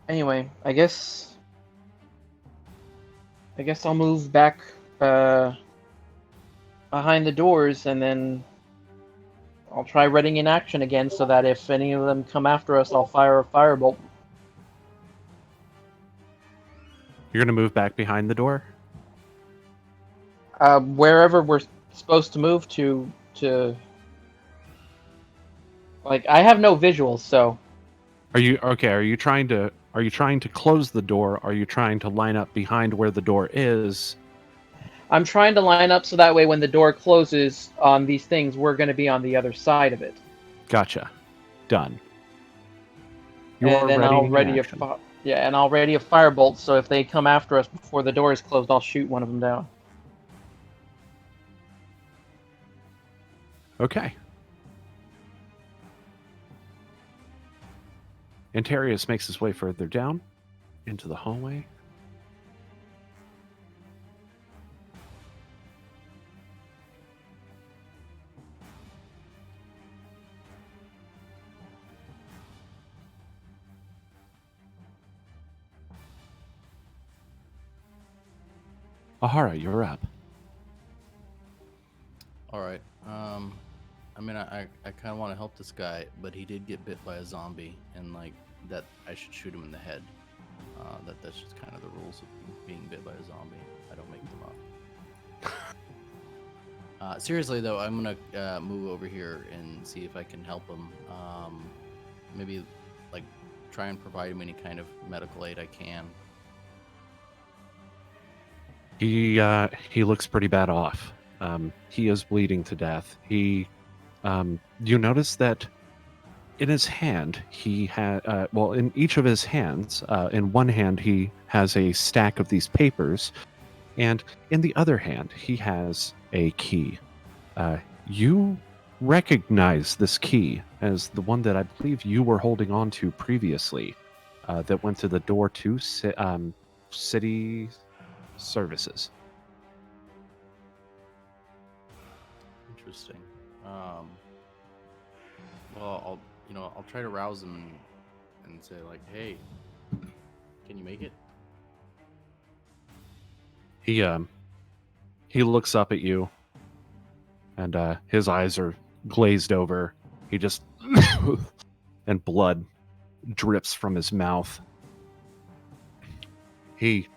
Speaker 3: anyway, I guess I'll move back behind the doors, and then I'll try readying in action again, so that if any of them come after us, I'll fire a firebolt.
Speaker 1: You're going to move back behind the door?
Speaker 3: Wherever we're supposed to move to. Like, I have no visuals, so.
Speaker 1: Are you trying to close the door? Are you trying to line up behind where the door is?
Speaker 3: I'm trying to line up so that way when the door closes on these things, we're going to be on the other side of it.
Speaker 1: Gotcha. Done.
Speaker 3: And then I'll ready a firebolt, so if they come after us before the door is closed, I'll shoot one of them down.
Speaker 1: Okay. Anterius makes his way further down into the hallway. Ahara, you're up.
Speaker 6: All right. I mean, I kind of want to help this guy, but he did get bit by a zombie, and like that, I should shoot him in the head. That's just kind of the rules of being bit by a zombie. I don't make them up. Seriously though, I'm gonna move over here and see if I can help him. Maybe like try and provide him any kind of medical aid I can.
Speaker 1: He looks pretty bad off. He is bleeding to death. You notice that in his hand he had in each of his hands, in one hand he has a stack of these papers, and in the other hand he has a key. You recognize this key as the one that I believe you were holding on to previously, that went to the door to city services.
Speaker 6: Interesting. Well, I'll try to rouse him and say like, "Hey, can you make it?"
Speaker 1: He looks up at you, and his eyes are glazed over. He just and blood drips from his mouth. He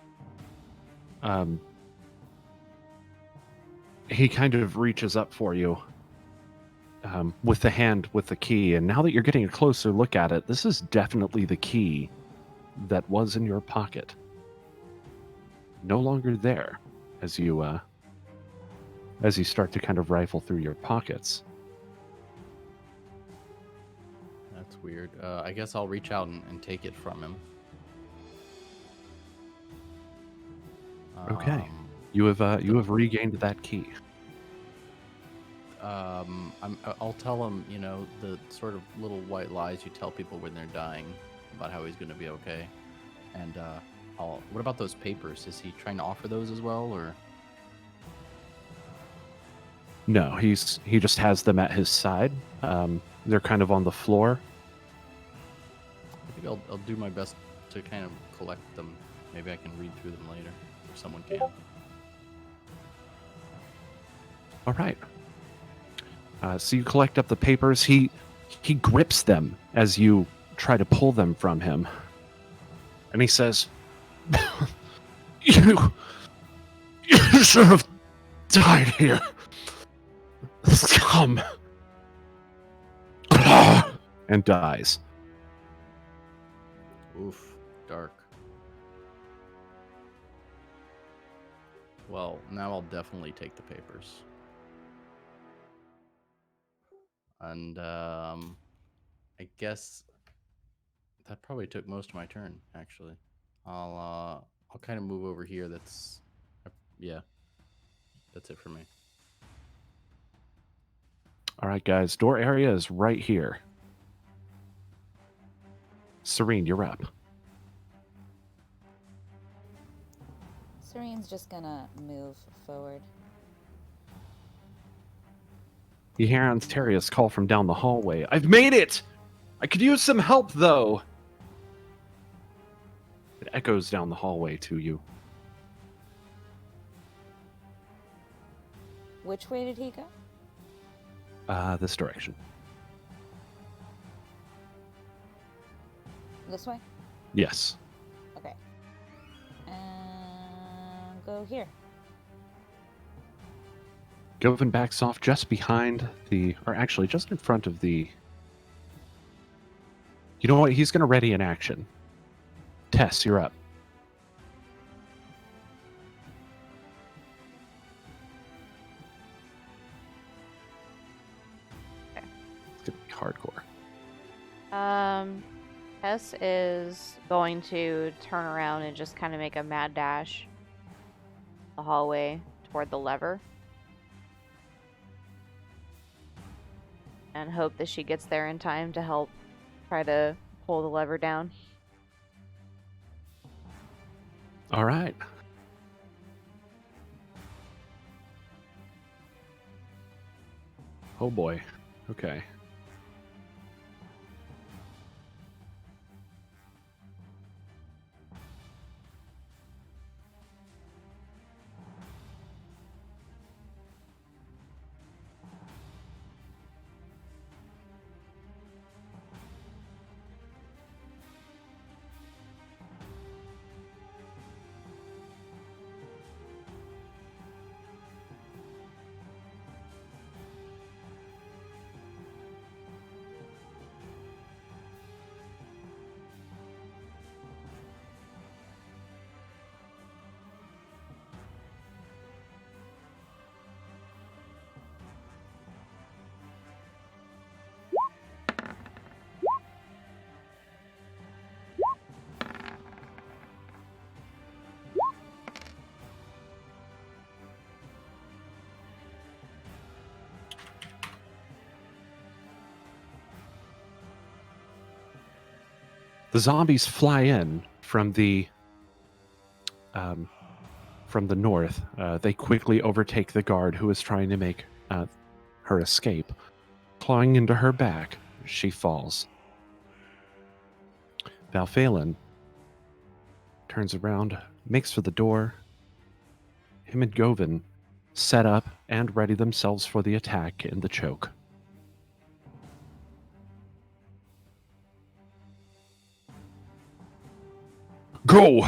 Speaker 1: kind of reaches up for you, with the hand with the key, and now that you're getting a closer look at it, this is definitely the key that was in your pocket. No longer there, as you start to kind of rifle through your pockets.
Speaker 6: That's weird. I guess I'll reach out and take it from him.
Speaker 1: Okay. You have regained that key.
Speaker 6: I'll tell him, the sort of little white lies you tell people when they're dying about how he's going to be okay. And what about those papers? Is he trying to offer those as well, or?
Speaker 1: No, he just has them at his side. They're kind of on the floor.
Speaker 6: I think I'll do my best to kind of collect them. Maybe I can read through them later, if someone can.
Speaker 1: All right. So you collect up the papers. He grips them as you try to pull them from him, and he says, "You should have died here. Scum," and dies.
Speaker 6: Oof, dark. Well, now I'll definitely take the papers. And I guess that probably took most of my turn, actually. I'll kind of move over here. Yeah, that's it for me.
Speaker 1: All right, guys. Door area is right here. Cyrene, you're up.
Speaker 4: Cyrene's just gonna move forward.
Speaker 1: You hear Anterius call from down the hallway. "I've made it! I could use some help, though!" It echoes down the hallway to you.
Speaker 4: Which way did he go?
Speaker 1: This direction.
Speaker 4: This way?
Speaker 1: Yes.
Speaker 4: Okay. And go here.
Speaker 1: Govin backs off just behind just in front of the... You know what? He's going to ready an action. Tess, you're up.
Speaker 2: Okay.
Speaker 1: It's going to be hardcore.
Speaker 2: Tess is going to turn around and just kind of make a mad dash the hallway toward the lever. And hope that she gets there in time to help try to pull the lever down.
Speaker 1: All right. Oh boy. Okay. The zombies fly in from the north. They quickly overtake the guard who is trying to make her escape. Clawing into her back, she falls. Valphalin turns around, makes for the door. Him and Govin set up and ready themselves for the attack in the choke. Go!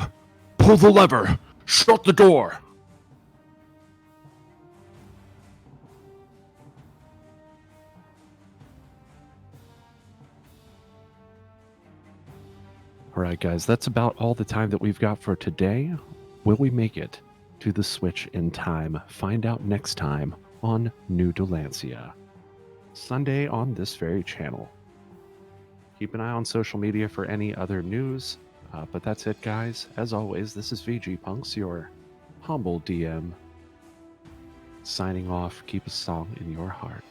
Speaker 1: Pull the lever! Shut the door! Alright guys, that's about all the time that we've got for today. Will we make it to the switch in time? Find out next time on New Dalancia. Sunday on this very channel. Keep an eye on social media for any other news. But that's it, guys. As always, this is VGpunx, your humble DM. Signing off. Keep a song in your heart.